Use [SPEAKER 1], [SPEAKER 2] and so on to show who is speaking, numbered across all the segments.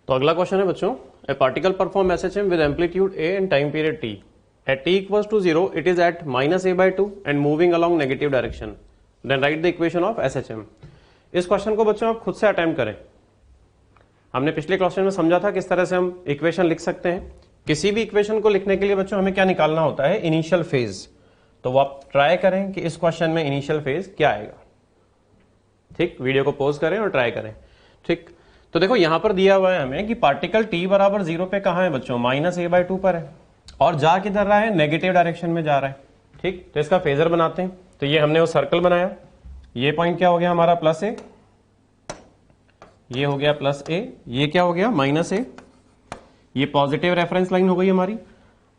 [SPEAKER 1] तो अगला क्वेश्चन है बच्चों, a particle perform SHM with amplitude a and time period t at t equals to 0 it is at -a/2 and moving along negative direction, then write the equation of SHM. इस question को बच्चों आप खुद से attempt करें। हमने पिछले question में समझा था किस तरह से हम इक्वेशन लिख सकते हैं। किसी भी इक्वेशन को लिखने के लिए बच्चों हमें क्या निकालना होता है, इनिशियल फेज। तो वो आप ट्राई करें कि इस क्वेश्चन में इनिशियल फेज क्या आएगा। ठीक, वीडियो को पॉज करें और ट्राई करें। ठीक, तो देखो यहां पर दिया हुआ है हमें कि पार्टिकल t बराबर 0 पे कहां है बच्चों, -a/2 पर है और जा किधर रहा है, नेगेटिव डायरेक्शन में जा रहा है। ठीक, तो इसका फेजर बनाते हैं। तो ये हमने वो सर्कल बनाया, ये पॉइंट क्या हो गया हमारा +a, ये हो गया +a, ये क्या हो गया -a, ये पॉजिटिव रेफरेंस लाइन हो गई हमारी।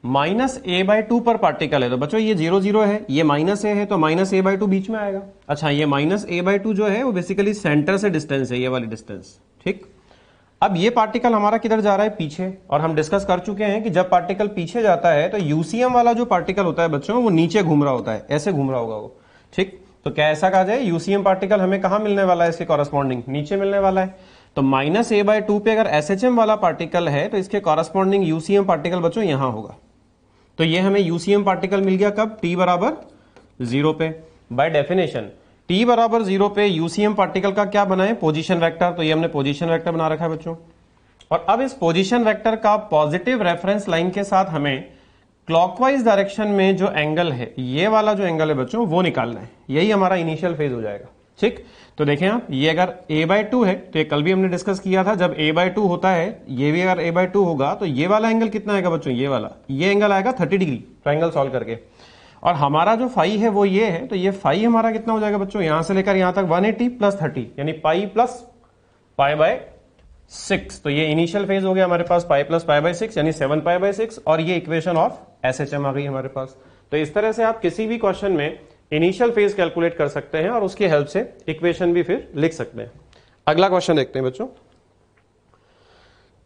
[SPEAKER 1] -a/2 पर पार्टिकल है तो बच्चों ये 0 0 है, ये -a है तो -a/2 बीच में आएगा। अच्छा, ये -a/2 जो है वो बेसिकली सेंटर से डिस्टेंस है, ये वाली डिस्टेंस। ठीक, अब ये पार्टिकल हमारा किधर जा रहा है, पीछे। और हम डिस्कस कर चुके हैं कि जब पार्टिकल पीछे जाता है तो यूसीएम वाला जो पार्टिकल होता है बच्चों वो नीचे घूम रहा होता है, ऐसे घूम रहा होगा वो। ठीक, तो क्या ऐसा कहा जाए, यूसीएम पार्टिकल हमें कहां मिलने वाला है, इसके कॉरस्पॉन्डिंग नीचे मिलने वाला है। तो -a/2 पे अगर एसएचएम वाला पार्टिकल है तो इसके कॉरस्पॉन्डिंग यूसीएम पार्टिकल बच्चों यहां होगा। तो ये हमें यूसीएम पार्टिकल मिल गया कब, t बराबर 0 पे। बाय डेफिनेशन t बराबर 0 पे यूसीएम पार्टिकल का क्या बनाए, पोजीशन वेक्टर। तो ये हमने पोजीशन वेक्टर बना रखा है बच्चों। और अब इस पोजीशन वेक्टर का पॉजिटिव रेफरेंस लाइन के साथ हमें क्लॉकवाइज डायरेक्शन में जो एंगल है, ये वाला जो एंगल है बच्चों वो निकालना है। यही हमारा इनिशियल फेज हो जाएगा। ठीक, तो देखें आप, ये अगर a/2 है तो ये कल भी हमने डिस्कस किया था, जब a/2 होता है, ये भी अगर a/2 होगा तो ये वाला एंगल कितना आएगा बच्चों, ये वाला, ये एंगल आएगा 30 डिग्री ट्राइंगल सॉल्व करके। और हमारा जो फाई है वो ये है, तो ये फाई हमारा कितना हो जाएगा बच्चों, यहां से लेकर यहां तक 180 + 30 यानी पाई प्लस π/6। तो ये इनिशियल फेज हो गया हमारे पास, पाई प्लस π/6 यानी 7π/6। और ये इक्वेशन ऑफ एसएचएम आ गई हमारे पास। तो इस तरह से आप किसी भी क्वेश्चन में इनिशियल फेज कैलकुलेट कर सकते हैं और उसकी हेल्प से इक्वेशन भी फिर लिख सकते हैं। अगला क्वेश्चन देखते हैं बच्चों।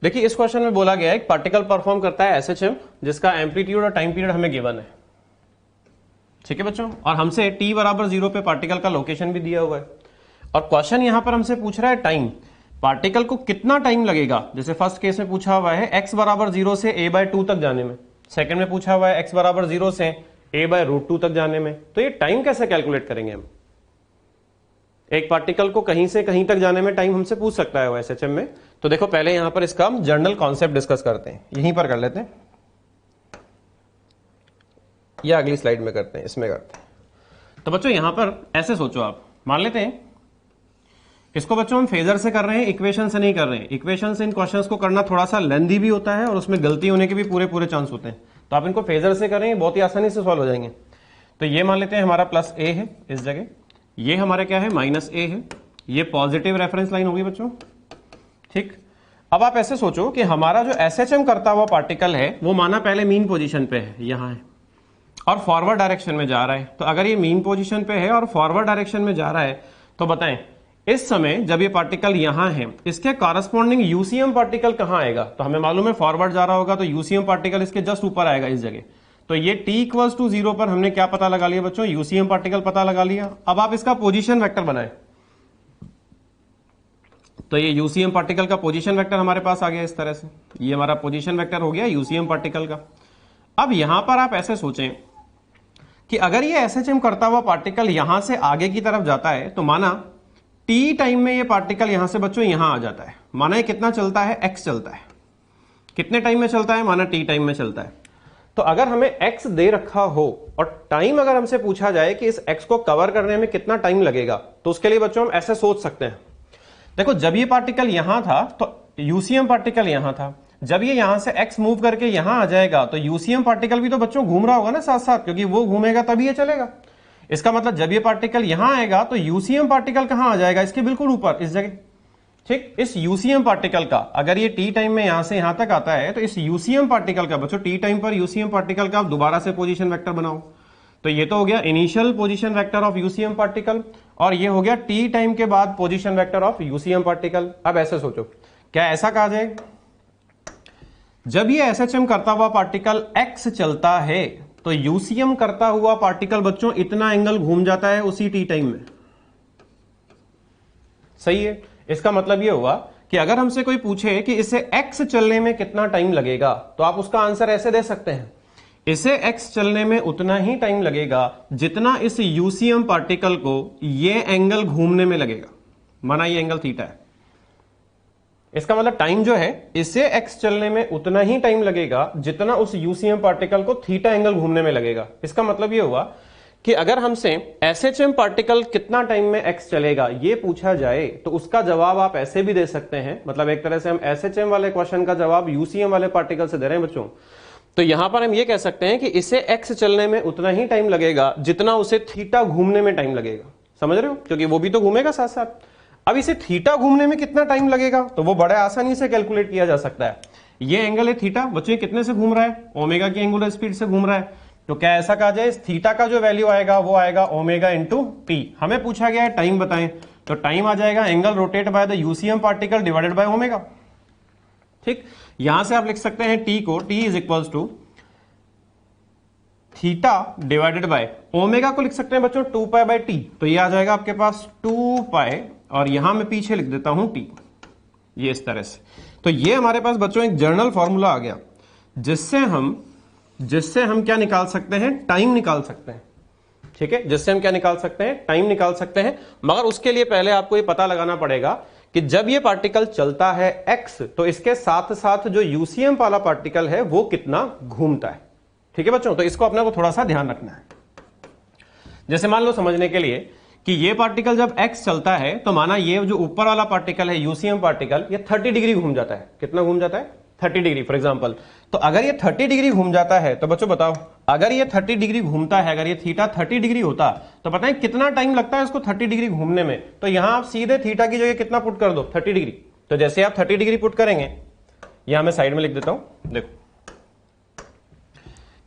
[SPEAKER 1] देखिए इस क्वेश्चन में बोला गया है एक पार्टिकल परफॉर्म करता है एसएचएम जिसका एम्पलीट्यूड और टाइम पीरियड हमें गिवन है। ठीक है बच्चों, और हमसे t बराबर 0 पे पार्टिकल का लोकेशन भी दिया हुआ है। और क्वेश्चन यहां पर हमसे पूछ रहा है टाइम, पार्टिकल को कितना टाइम लगेगा। जैसे फर्स्ट केस में पूछा हुआ है x बराबर 0 से a/2 तक जाने में, सेकंड में पूछा हुआ है x बराबर 0 से a/√2 तक जाने में। तो ये टाइम कैसे कैलकुलेट करेंगे हम, एक पार्टिकल को कहीं से कहीं तक जाने में टाइम हमसे पूछ सकता है एसएचएम में। तो देखो पहले यहां पर इसका हम जनरल कॉन्सेप्ट डिस्कस करते हैं, यहीं पर कर लेते हैं या अगली स्लाइड में करते हैं, इसमें करते हैं। तो बच्चों यहां पर ऐसे सोचो, आप मान लेते हैं इसको बच्चों हम फेजर से कर रहे हैं, इक्वेशन से नहीं कर रहे हैं। इक्वेशन से इन क्वेश्चंस को करना थोड़ा सा लेंथी भी होता है और उसमें गलती होने के भी पूरे चांस होते हैं। तो आप इनको फेजर से करें, बहुत ही आसानी से सॉल्व हो जाएंगे। तो ये मान लेते हैं हमारा +a है इस जगह, ये हमारा क्या है -a है, ये पॉजिटिव रेफरेंस लाइन होगी बच्चों। ठीक, अब आप ऐसे सोचो कि हमारा जो एसएचएम करता हुआ पार्टिकल है वो माना पहले मीन पोजीशन पे है, यहां है और फॉरवर्ड डायरेक्शन में जा रहा है। तो अगर ये मीन पोजीशन पे है और फॉरवर्ड डायरेक्शन में जा रहा है तो बताएं इस समय जब ये पार्टिकल यहां है इसके कॉरस्पॉन्डिंग यूसीएम पार्टिकल कहां आएगा। तो हमें मालूम है फॉरवर्ड जा रहा होगा तो यूसीएम पार्टिकल इसके जस्ट ऊपर आएगा इस जगह। तो ये t = 0 पर हमने क्या पता लगा लिया बच्चों, यूसीएम पार्टिकल पता लगा लिया। अब आप इसका पोजीशन वेक्टर बनाएं। तो ये यूसीएम पार्टिकल का पोजीशन वेक्टर हमारे पास आ गया इस तरह से, ये हमारा पोजीशन वेक्टर हो गया यूसीएम पार्टिकल का। अब यहां पर आप ऐसे सोचें कि अगर ये एसएचएम करता हुआ पार्टिकल यहां से आगे की तरफ जाता है तो माना t टाइम में ये पार्टिकल यहां से बच्चों यहां आ जाता है, माना ये कितना चलता है, x चलता है। कितने टाइम में चलता है, माना t टाइम में चलता है। तो अगर हमें x दे रखा हो और टाइम अगर हमसे पूछा जाए कि इस x को कवर करने में कितना टाइम लगेगा, तो उसके लिए बच्चों हम ऐसे सोच सकते हैं। देखो जब ये पार्टिकल यहां था तो यूसीएम पार्टिकल यहां था, जब ये यहां से x मूव करके यहां आ जाएगा तो यूसीएम पार्टिकल भी तो बच्चों घूम रहा होगा ना साथ साथ, क्योंकि वो घूमेगा तभी ये चलेगा। इसका मतलब जब ये पार्टिकल यहां आएगा तो यूसीएम पार्टिकल कहां आ जाएगा, इसके बिल्कुल ऊपर इस जगह। ठीक, इस यूसीएम पार्टिकल का अगर ये टी टाइम में यहां से यहां तक आता है तो इस यूसीएम पार्टिकल का बच्चों टी टाइम पर यूसीएम पार्टिकल का आप दोबारा से पोजीशन वेक्टर बनाओ। तो ये तो हो गया initial position vector of UCM particle और ये हो गया टी टाइम के बाद position vector of UCM particle. अब ऐसे सोचो, क्या ऐसा कहा जाए जब ये एसएचएम करता हुआ पार्टिकल x चलता है तो यूसीएम करता हुआ पार्टिकल बच्चों इतना एंगल घूम जाता है उसी टी टाइम में। सही है, इसका मतलब ये हुआ कि अगर हमसे कोई पूछे कि इसे x चलने में कितना टाइम लगेगा, तो आप उसका आंसर ऐसे दे सकते हैं, इसे x चलने में उतना ही टाइम लगेगा जितना इस यूसीएम पार्टिकल को ये एंगल घूमने में लगेगा, माना ये एंगल थीटा है। इसका मतलब टाइम जो है, इसे x चलने में उतना ही टाइम लगेगा जितना उस यूसीएम पार्टिकल को थीटा एंगल घूमने में लगेगा। इसका मतलब ये हुआ कि अगर हमसे एसएचएम पार्टिकल कितना टाइम में x चलेगा ये पूछा जाए, तो उसका जवाब आप ऐसे भी दे सकते हैं, मतलब एक तरह से हम एसएचएम वाले क्वेश्चन का जवाब यूसीएम वाले पार्टिकल से दे रहे हैं बच्चों। तो यहां पर हम ये कह सकते हैं कि इसे x चलने में उतना ही टाइम लगेगा जितना उसे थीटा घूमने में टाइम लगेगा। समझ रहे हो, क्योंकि वो भी तो घूमेगा साथ साथ। अब इसे थीटा घूमने में कितना टाइम लगेगा, तो वो बड़े आसानी से कैलकुलेट किया जा सकता है। ये एंगल है थीटा, बच्चों कितने से घूम रहा है, ओमेगा की एंगुलर स्पीड से घूम रहा है। तो क्या ऐसा कहा जाए, इस थीटा का जो वैल्यू आएगा वो आएगा ओमेगा इंटू टी। हमें पूछा गया है टाइम बताएं, तो टाइम आ जाएगा angle rotate by the UCM particle divided by omega. ठीक, यहां से आप लिख सकते हैं टी को, t is equals to theta divided by omega को लिख सकते हैं बच्चों 2 पाई बाय टी। तो ये आ जाएगा आपके पास 2 पाई, और यहां मैं पीछे लिख देता हूं टी, ये इस तरह से। तो ये हमारे पास बच्चों एक जर्नल फॉर्मूला आ गया, जिससे हम क्या निकाल सकते हैं, टाइम निकाल सकते हैं। ठीक है, जिससे हम क्या निकाल सकते हैं, टाइम निकाल सकते हैं। मगर उसके लिए पहले आपको ये पता लगाना पड़ेगा कि जब ये पार्टिकल चलता है x, तो इसके साथ साथ जो यूसीएम वाला पार्टिकल है वो कितना घूमता है। ठीक है बच्चों, तो इसको अपने को थोड़ा सा ध्यान रखना है। जैसे मान लो समझने के लिए कि ये पार्टिकल जब x चलता है, तो माना ये जो ऊपर वाला पार्टिकल है यूसीएम पार्टिकल, ये 30 डिग्री घूम जाता है। कितना घूम जाता है, 30 डिग्री फॉर एग्जांपल। तो अगर ये 30 डिग्री घूम जाता है, तो बच्चों बताओ, अगर ये 30 डिग्री घूमता है, अगर ये थीटा 30 डिग्री होता, तो पता है कितना टाइम लगता है इसको 30 डिग्री घूमने में। तो यहां आप सीधे थीटा की जगह कितना पुट कर दो, 30 डिग्री। तो जैसे आप 30 डिग्री पुट करेंगे, यहां मैं साइड में लिख देता हूं, देखो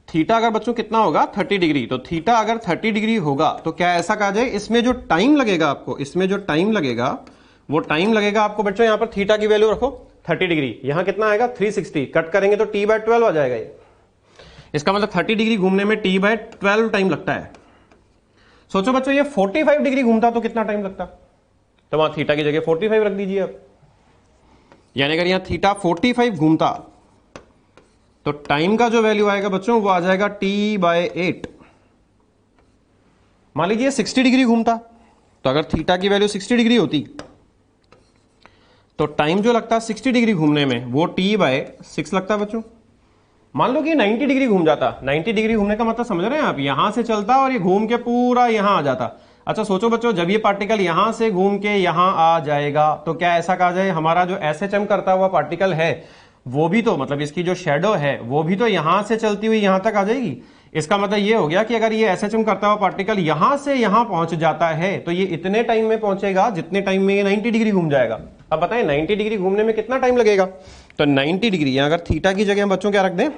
[SPEAKER 1] थीटा अगर बच्चों कितना होगा 30 डिग्री। तो थीटा अगर 30 डिग्री होगा, तो क्या ऐसा कहा जाए, इसमें जो टाइम लगेगा आपको, इसमें जो टाइम लगेगा वो टाइम लगेगा आपको बच्चों, यहां पर थीटा की वैल्यू रखो 30 डिग्री, यहां कितना आएगा 360, कट करेंगे तो t/12 आ जाएगा ये। इसका मतलब 30 डिग्री घूमने में t/12 टाइम लगता है। सोचो बच्चों, ये 45 डिग्री घूमता तो कितना टाइम लगता, तो वहां थीटा की जगह 45 रख दीजिए आप। यानी अगर यहां थीटा 45 घूमता, तो टाइम का जो वैल्यू आएगा बच्चों वो आ जाएगा t/8। मान लीजिए 60 डिग्री घूमता, तो अगर थीटा की वैल्यू 60 डिग्री होती, तो टाइम जो लगता है 60 डिग्री घूमने में वो t/6 लगता बच्चों। मान लो कि 90 डिग्री घूम जाता, 90 डिग्री घूमने का मतलब समझ रहे हैं आप, यहां से चलता और ये घूम के पूरा यहां आ जाता। अच्छा सोचो बच्चों, जब ये पार्टिकल यहां से घूम के यहां आ जाएगा, तो क्या ऐसा कहा जाए हमारा जो एसएचएम करता हुआ पार्टिकल है वो भी तो, मतलब इसकी जो शेडो है वो भी तो यहां से चलती हुई यहां तक आ जाएगी। इसका मतलब ये हो गया कि अगर ये एसएचएम करता हुआ पार्टिकल यहां से यहां पहुंच जाता है, तो ये इतने टाइम में पहुंचेगा जितने टाइम में ये 90 डिग्री घूम जाएगा। अब बताएं 90 डिग्री घूमने में कितना टाइम लगेगा, तो 90 डिग्री अगर थीटा की जगह हम बच्चों क्या रख दें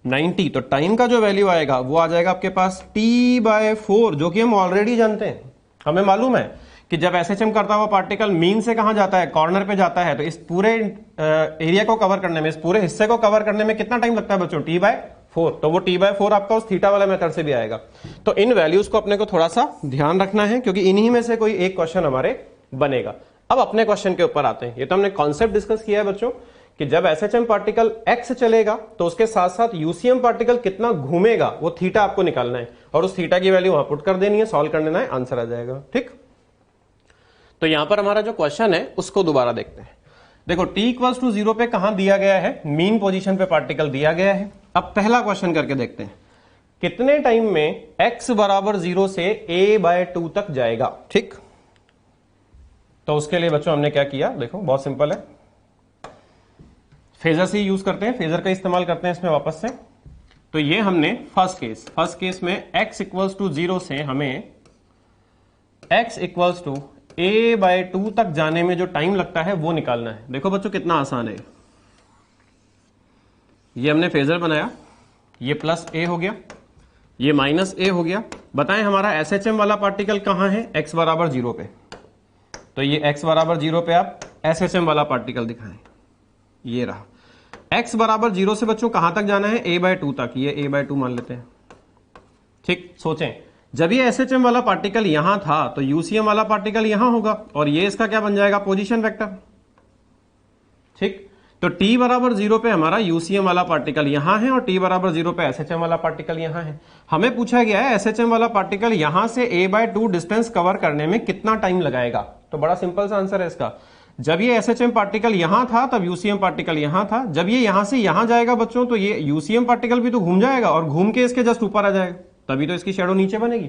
[SPEAKER 1] 90, तो टाइम का जो वैल्यू आएगा वो आ जाएगा आपके पास t/4, जो कि हम ऑलरेडी जानते हैं। हमें मालूम है कि जब एसएचएम करता हुआ पार्टिकल मीन से कहां जाता है, कॉर्नर पे जाता है, तो इस पूरे एरिया को कवर करने में, इस पूरे हिस्से को कवर करने में कितना टाइम लगता है बच्चों, t/4। तो वो t/4 आपका उस थीटा वाला मेथड से भी आएगा। तो इन वैल्यूज को अपने को थोड़ा सा ध्यान रखना है, क्योंकि इन्हीं में से कोई एक क्वेश्चन हमारे बनेगा। अब अपने क्वेश्चन के ऊपर आते हैं। ये तो हमने कॉन्सेप्ट डिस्कस किया है बच्चों कि जब एसएचएम पार्टिकल x चलेगा, तो उसके साथ साथ यूसीएम पार्टिकल कितना घूमेगा वो थीटा आपको निकालना है, और उस थीटा की वैल्यू वहां पुट कर देनी है, सॉल्व कर देना है, आंसर आ जाएगा। ठीक, तो यहां पर हमारा जो क्वेश्चन है उसको दोबारा देखते हैं। देखो t=0 पे कहां दिया गया है, मीन पोजीशन पे पार्टिकल दिया गया है। अब पहला क्वेश्चन करके देखते हैं, कितने टाइम में x = 0 से a/2 तक जाएगा। ठीक, तो उसके लिए बच्चों हमने क्या किया, देखो बहुत सिंपल है, फेजर से यूज करते हैं, फेजर का इस्तेमाल करते हैं इसमें वापस से। तो ये हमने फर्स्ट केस में x = 0 से हमें x = a/2 तक जाने में जो टाइम लगता है वो निकालना है। देखो बच्चों कितना आसान है, ये हमने फेजर बनाया, ये +a हो गया, ये -a हो गया। बताएं हमारा एसएचएम वाला पार्टिकल कहां है, x = 0 पे। तो ये x = 0 पे आप एसएचएम वाला पार्टिकल दिखाएं, ये रहा। x = 0 से बच्चों कहां तक जाना है, a/2 तक, ये a/2 मान लेते हैं। ठीक, सोचें जब ये SHM वाला पार्टिकल यहां था तो UCM वाला पार्टिकल यहां होगा और ये इसका क्या बन जाएगा, पोजीशन वेक्टर। ठीक, तो t बराबर 0 पे हमारा UCM वाला पार्टिकल यहां है और t बराबर 0 पे SHM वाला पार्टिकल यहां है। हमें पूछा गया है SHM वाला पार्टिकल यहां से a/2 डिस्टेंस कवर करने में कितना टाइम लगाएगा। तो बड़ा सिंपल सा आंसर है इसका, जब ये SHM पार्टिकल यहां था तब UCM पार्टिकल यहां था, जब ये यहां से यहां जाएगा बच्चों तो ये UCM पार्टिकल भी तो घूम जाएगा और घूम के इसके जस्ट ऊपर आ जाएगा, तभी तो इसकी शेडो नीचे बनेगी।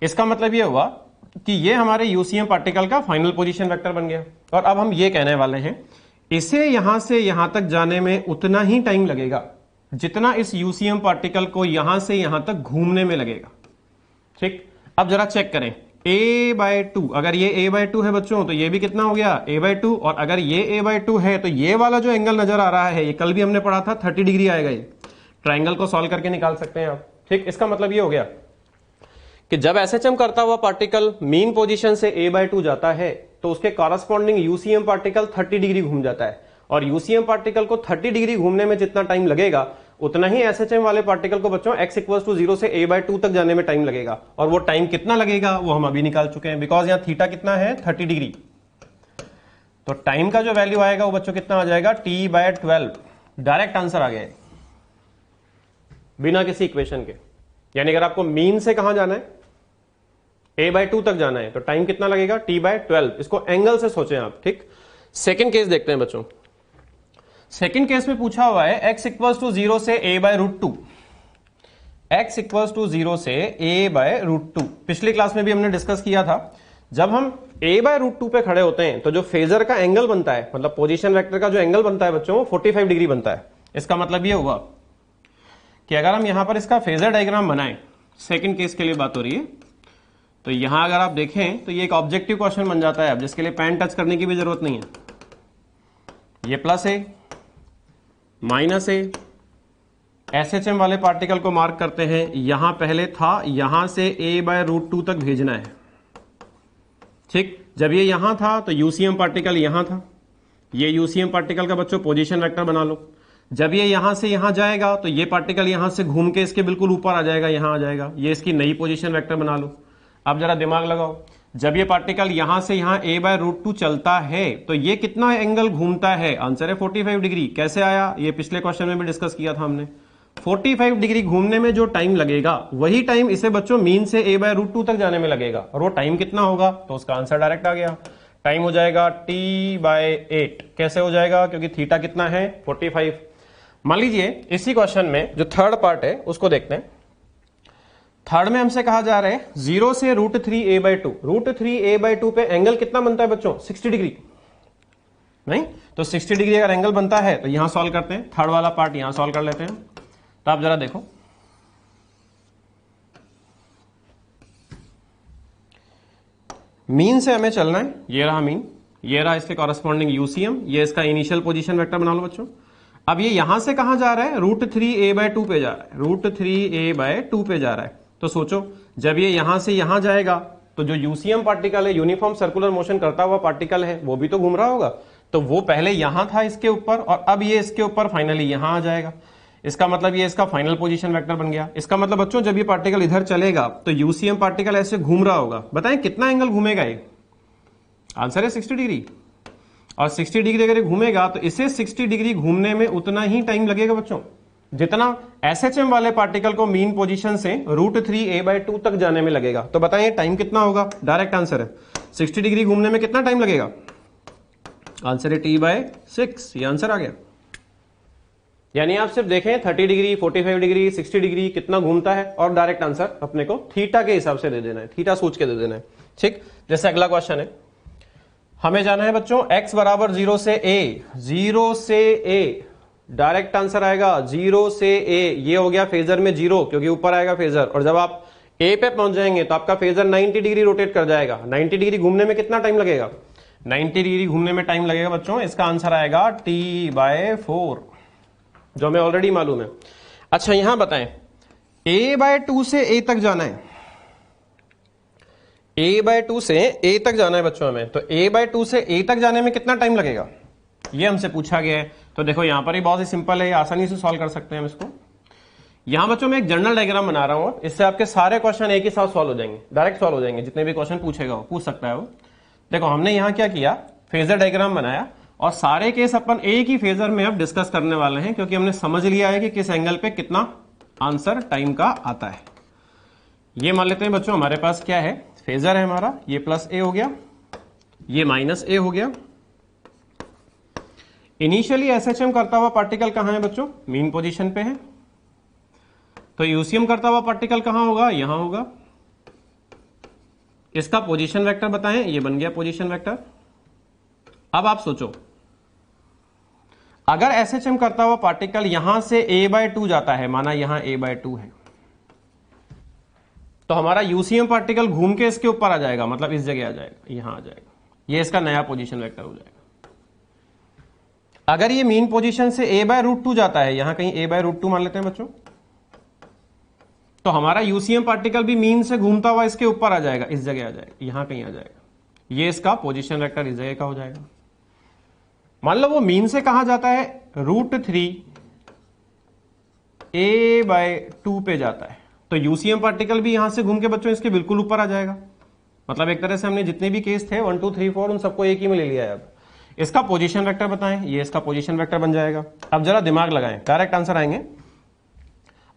[SPEAKER 1] इसका मतलब ये हुआ कि ये हमारे UCM पार्टिकल का फाइनल पोजीशन वेक्टर बन गया। और अब हम ये कहने वाले हैं इसे यहां से यहां तक जाने में उतना ही टाइम लगेगा जितना इस UCM पार्टिकल को यहां से यहां तक घूमने में लगेगा। ठीक, अब जरा चेक करें a/2, अगर ये a/2 है बच्चों तो ये भी कितना हो गया, a/2, और अगर ये a/2 है तो ये वाला जो एंगल नजर आ रहा है, ये कल भी हमने पढ़ा था 30 डिग्री आएगा, ये ट्राइंगल को सॉल्व करके निकाल सकते हैं आप। ठीक, इसका मतलब ये हो गया कि जब SHM करता हुआ पार्टिकल मीन पोजीशन से a/2 जाता है तो उसके कॉरस्पॉन्डिंग UCM पार्टिकल 30 डिग्री घूम जाता है, और UCM पार्टिकल को 30 डिग्री घूमने में जितना टाइम लगेगा उतना ही SHM वाले पार्टिकल को बच्चों x = 0 से a/2 तक जाने में टाइम लगेगा। और वो टाइम कितना लगेगा वो हम अभी निकाल चुके हैं, बिकॉज यहां थीटा कितना है, 30 डिग्री। तो टाइम का जो वैल्यू आएगा वो बच्चों कितना आ जाएगा, t/12। डायरेक्ट आंसर आ गया बिना किसी इक्वेशन के। यानी अगर आपको मीन से कहां जाना है, a/2 तक जाना है, तो टाइम कितना लगेगा, t/12। इसको एंगल से सोचें आप। ठीक, सेकेंड केस देखते हैं बच्चों। सेकेंड केस में पूछा हुआ है x = 0 से a/√2, x = 0 से a/√2। पिछली क्लास में भी हमने डिस्कस किया था, जब हम a/√2 पे खड़े होते हैं तो जो फेजर का एंगल बनता है, मतलब पोजीशन वेक्टर का जो एंगल बनता है बच्चों, वो 45 डिग्री बनता है। इसका मतलब ये हुआ कि अगर हम यहां पर इसका फेजर डायग्राम बनाएं, सेकेंड केस के लिए बात हो रही है, तो यहां अगर आप देखें तो ये एक ऑब्जेक्टिव क्वेश्चन बन जाता है, अब जिसके लिए पेन टच करने की भी जरूरत नहीं है। ये प्लस है, माइनस है, SHM वाले पार्टिकल को मार्क करते हैं, यहां पहले था, यहां से a/√2 तक भेजना है। ठीक, जब ये यहां था तो UCM पार्टिकल यहां था, ये UCM पार्टिकल का बच्चों पोजीशन वेक्टर बना लो। जब ये यहां से यहां जाएगा तो ये पार्टिकल यहां से घूम के इसके बिल्कुल ऊपर आ जाएगा, यहां आ जाएगा, ये इसकी नई पोजीशन वेक्टर बना लो। अब जरा दिमाग लगाओ, जब ये पार्टिकल यहां से यहां a/√2 चलता है तो ये कितना एंगल घूमता है, आंसर है 45 डिग्री। कैसे आया, ये पिछले क्वेश्चन में भी डिस्कस किया था हमने। 45 डिग्री घूमने में जो टाइम लगेगा वही टाइम इसे बच्चों मीन से a/√2 तक जाने में लगेगा, और वो टाइम कितना होगा, तो उसका आंसर डायरेक्ट आ गया, टाइम हो जाएगा t/8। कैसे हो जाएगा, क्योंकि थीटा कितना है, 45। मान लीजिए इसी क्वेश्चन में जो थर्ड पार्ट है उसको देखते हैं। थर्ड में हमसे कहा जा रहा है 0 से √3a/2, √3a/2 पे एंगल कितना बनता है बच्चों, 60 डिग्री। नहीं तो 60 डिग्री अगर एंगल बनता है तो यहां सॉल्व करते हैं, थर्ड वाला पार्ट यहां सॉल्व कर लेते हैं। तो आप जरा देखो, मीन से हमें चलना है, ये रहा मीन, ये रहा इसके कॉरेस्पॉन्डिंग UCM, ये इसका इनिशियल पोजीशन वेक्टर बना लो बच्चों। अब ये यहां से कहां जा रहा है, √3a/2 पे जा रहा है, √3a/2 पे जा रहा है। तो सोचो जब ये यहां से यहां जाएगा तो जो UCM पार्टिकल है, यूनिफॉर्म सर्कुलर मोशन करता हुआ पार्टिकल है, वो भी तो घूम रहा होगा, तो वो पहले यहां था इसके ऊपर और अब ये इसके ऊपर फाइनली यहां आ जाएगा। इसका मतलब ये इसका फाइनल पोजीशन वेक्टर बन गया। इसका मतलब बच्चों जब ये पार्टिकल इधर चलेगा तो UCM पार्टिकल ऐसे घूम रहा होगा, बताएं कितना एंगल घूमेगा ये, आंसर है 60 डिग्री। और 60 डिग्री अगर घूमेगा तो इसे 60 डिग्री घूमने में उतना ही टाइम लगेगा बच्चों जितना SHM वाले पार्टिकल को मीन पोजीशन से √3a/2 तक जाने में लगेगा। तो बताइए टाइम कितना होगा, डायरेक्ट आंसर है 60 डिग्री घूमने में कितना टाइम लगेगा, आंसर है t/6। ये आंसर आ गया। यानी आप सिर्फ देखें 30 डिग्री, 45 डिग्री, 60 डिग्री कितना घूमता है, और डायरेक्ट आंसर अपने को थीटा के हिसाब से दे देना है, थीटा सोच के दे देना है। ठीक, जैसे अगला क्वेश्चन है, हमें जाना है बच्चों x = 0 से a, 0 से a, डायरेक्ट आंसर आएगा 0 से a। ये हो गया फेजर में 0 क्योंकि ऊपर आएगा फेजर, और जब आप a पे पहुंच जाएंगे तो आपका फेजर 90 डिग्री रोटेट कर जाएगा। 90 डिग्री घूमने में कितना टाइम लगेगा, 90 डिग्री घूमने में टाइम लगेगा बच्चों, इसका आंसर आएगा t/4, जो हमें ऑलरेडी मालूम है। अच्छा यहां बताएं a/2 से a तक जाना है, a/2 से a तक जाना है बच्चों हमें, तो a/2 से a तक जाने में कितना टाइम लगेगा, ये हमसे पूछा गया है। तो देखो यहां पर ही बहुत ही सिंपल है, आसानी से सॉल्व कर सकते हैं हम इसको। यहां बच्चों मैं एक जनरल डायग्राम बना रहा हूं, इससे आपके सारे क्वेश्चन एक ही साथ सॉल्व हो जाएंगे, डायरेक्ट सॉल्व हो जाएंगे, जितने भी क्वेश्चन पूछेगा वो पूछ सकता है वो। देखो हमने यहां क्या किया, फेजर डायग्राम बनाया और सारे केस अपन एक ही फेजर में अब डिस्कस करने वाले हैं, क्योंकि हमने समझ लिया है कि किस एंगल पे कितना आंसर टाइम का आता है। ये मान लेते हैं बच्चों हमारे पास क्या है, फेजर है हमारा, ये प्लस ए हो गया, ये माइनस ए हो गया। इनिशियली एसएचएम करता हुआ पार्टिकल कहां है बच्चों, मीन पोजीशन पे है। तो यूसीएम करता हुआ पार्टिकल कहां होगा, यहां होगा। इसका पोजीशन वेक्टर बताएं, ये बन गया पोजीशन वेक्टर। अब आप सोचो, अगर एसएचएम करता हुआ पार्टिकल यहां से a/2 जाता है, माना यहां a/2 है, तो हमारा यूसीएम पार्टिकल घूम के इसके ऊपर आ जाएगा, मतलब इस जगह आ जाएगा, यहां आ जाएगा, ये इसका नया पोजीशन वेक्टर हो जाएगा। अगर ये मीन पोजीशन से a/√2 जाता है, यहां कहीं a/√2 मान लेते हैं बच्चों, तो हमारा यूसीएम पार्टिकल भी मीन से घूमता हुआ इसके ऊपर आ जाएगा, इस जगह आ जाएगा, यहां कहीं आ जाएगा, ये इसका पोजीशन वेक्टर इस जगह का हो जाएगा। मान लो वो मीन से कहां जाता है, √3 a/2 पे जाता है, तो यूसीएम पार्टिकल भी यहां से घूम के बच्चों इसके बिल्कुल ऊपर आ जाएगा। मतलब एक तरह से हमने जितने भी केस थे 1 2 3 4 उन सबको एक ही में ले लिया है। अब इसका पोजीशन वेक्टर बताएं, ये इसका पोजीशन वेक्टर बन जाएगा। अब जरा दिमाग लगाएं, डायरेक्ट आंसर आएंगे।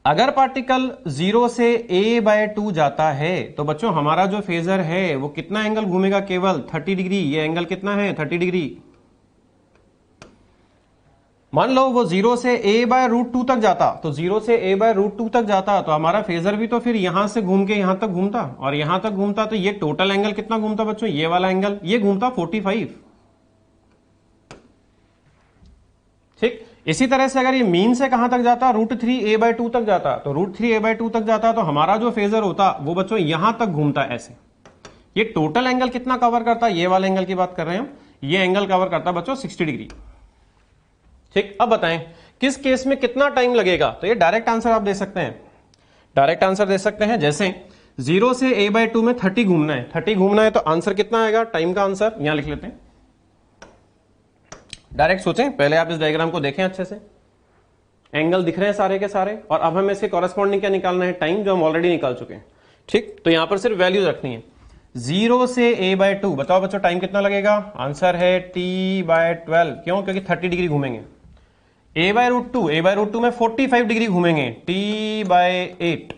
[SPEAKER 1] अगर पार्टिकल 0 से a/2 जाता है, तो बच्चों हमारा जो फेजर है वो कितना एंगल घूमेगा, केवल 30 डिग्री। ये एंगल कितना है, 30 डिग्री। मान लो वो 0 से a/√2 तक जाता, तो 0 से a/√2 तक जाता तो हमारा फेजर भी तो फिर यहां से घूम के यहां तक घूमता और यहां तक घूमता, तो ये टोटल एंगल कितना घूमता बच्चों, ये वाला एंगल ये घूमता 45। ठीक, इसी तरह से अगर ये मीन से कहां तक जाता, √3 a/2 तक जाता, तो √3 a/2 तक जाता, तो हमारा जो फेजर होता वो बच्चों यहां तक घूमता ऐसे। ये टोटल एंगल कितना कवर करता, ये वाला एंगल की बात कर रहे हैं हम, ये एंगल कवर करता बच्चों 60 डिग्री। ठीक, अब बताएं किस केस में कितना टाइम लगेगा, तो ये डायरेक्ट आंसर आप दे सकते हैं, डायरेक्ट आंसर दे सकते हैं। जैसे 0 से a/2 में 30 घूमना है, 30 घूमना है, तो आंसर कितना आएगा, टाइम का आंसर यहां लिख लेते हैं। डायरेक्ट सोचें, पहले आप इस डायग्राम को देखें अच्छे से, एंगल दिख रहे हैं सारे के सारे, और अब हमें इसके कॉरेस्पॉन्डिंग क्या निकालना है, टाइम, जो हम ऑलरेडी निकाल चुके हैं। ठीक, तो यहां पर सिर्फ वैल्यूज रखनी है। 0 से a/2, बताओ बच्चों टाइम कितना लगेगा, आंसर है t/12। क्यों, क्योंकि 30 डिग्री घूमेंगे। a/√2 में 45 डिग्री घूमेंगे, t/8।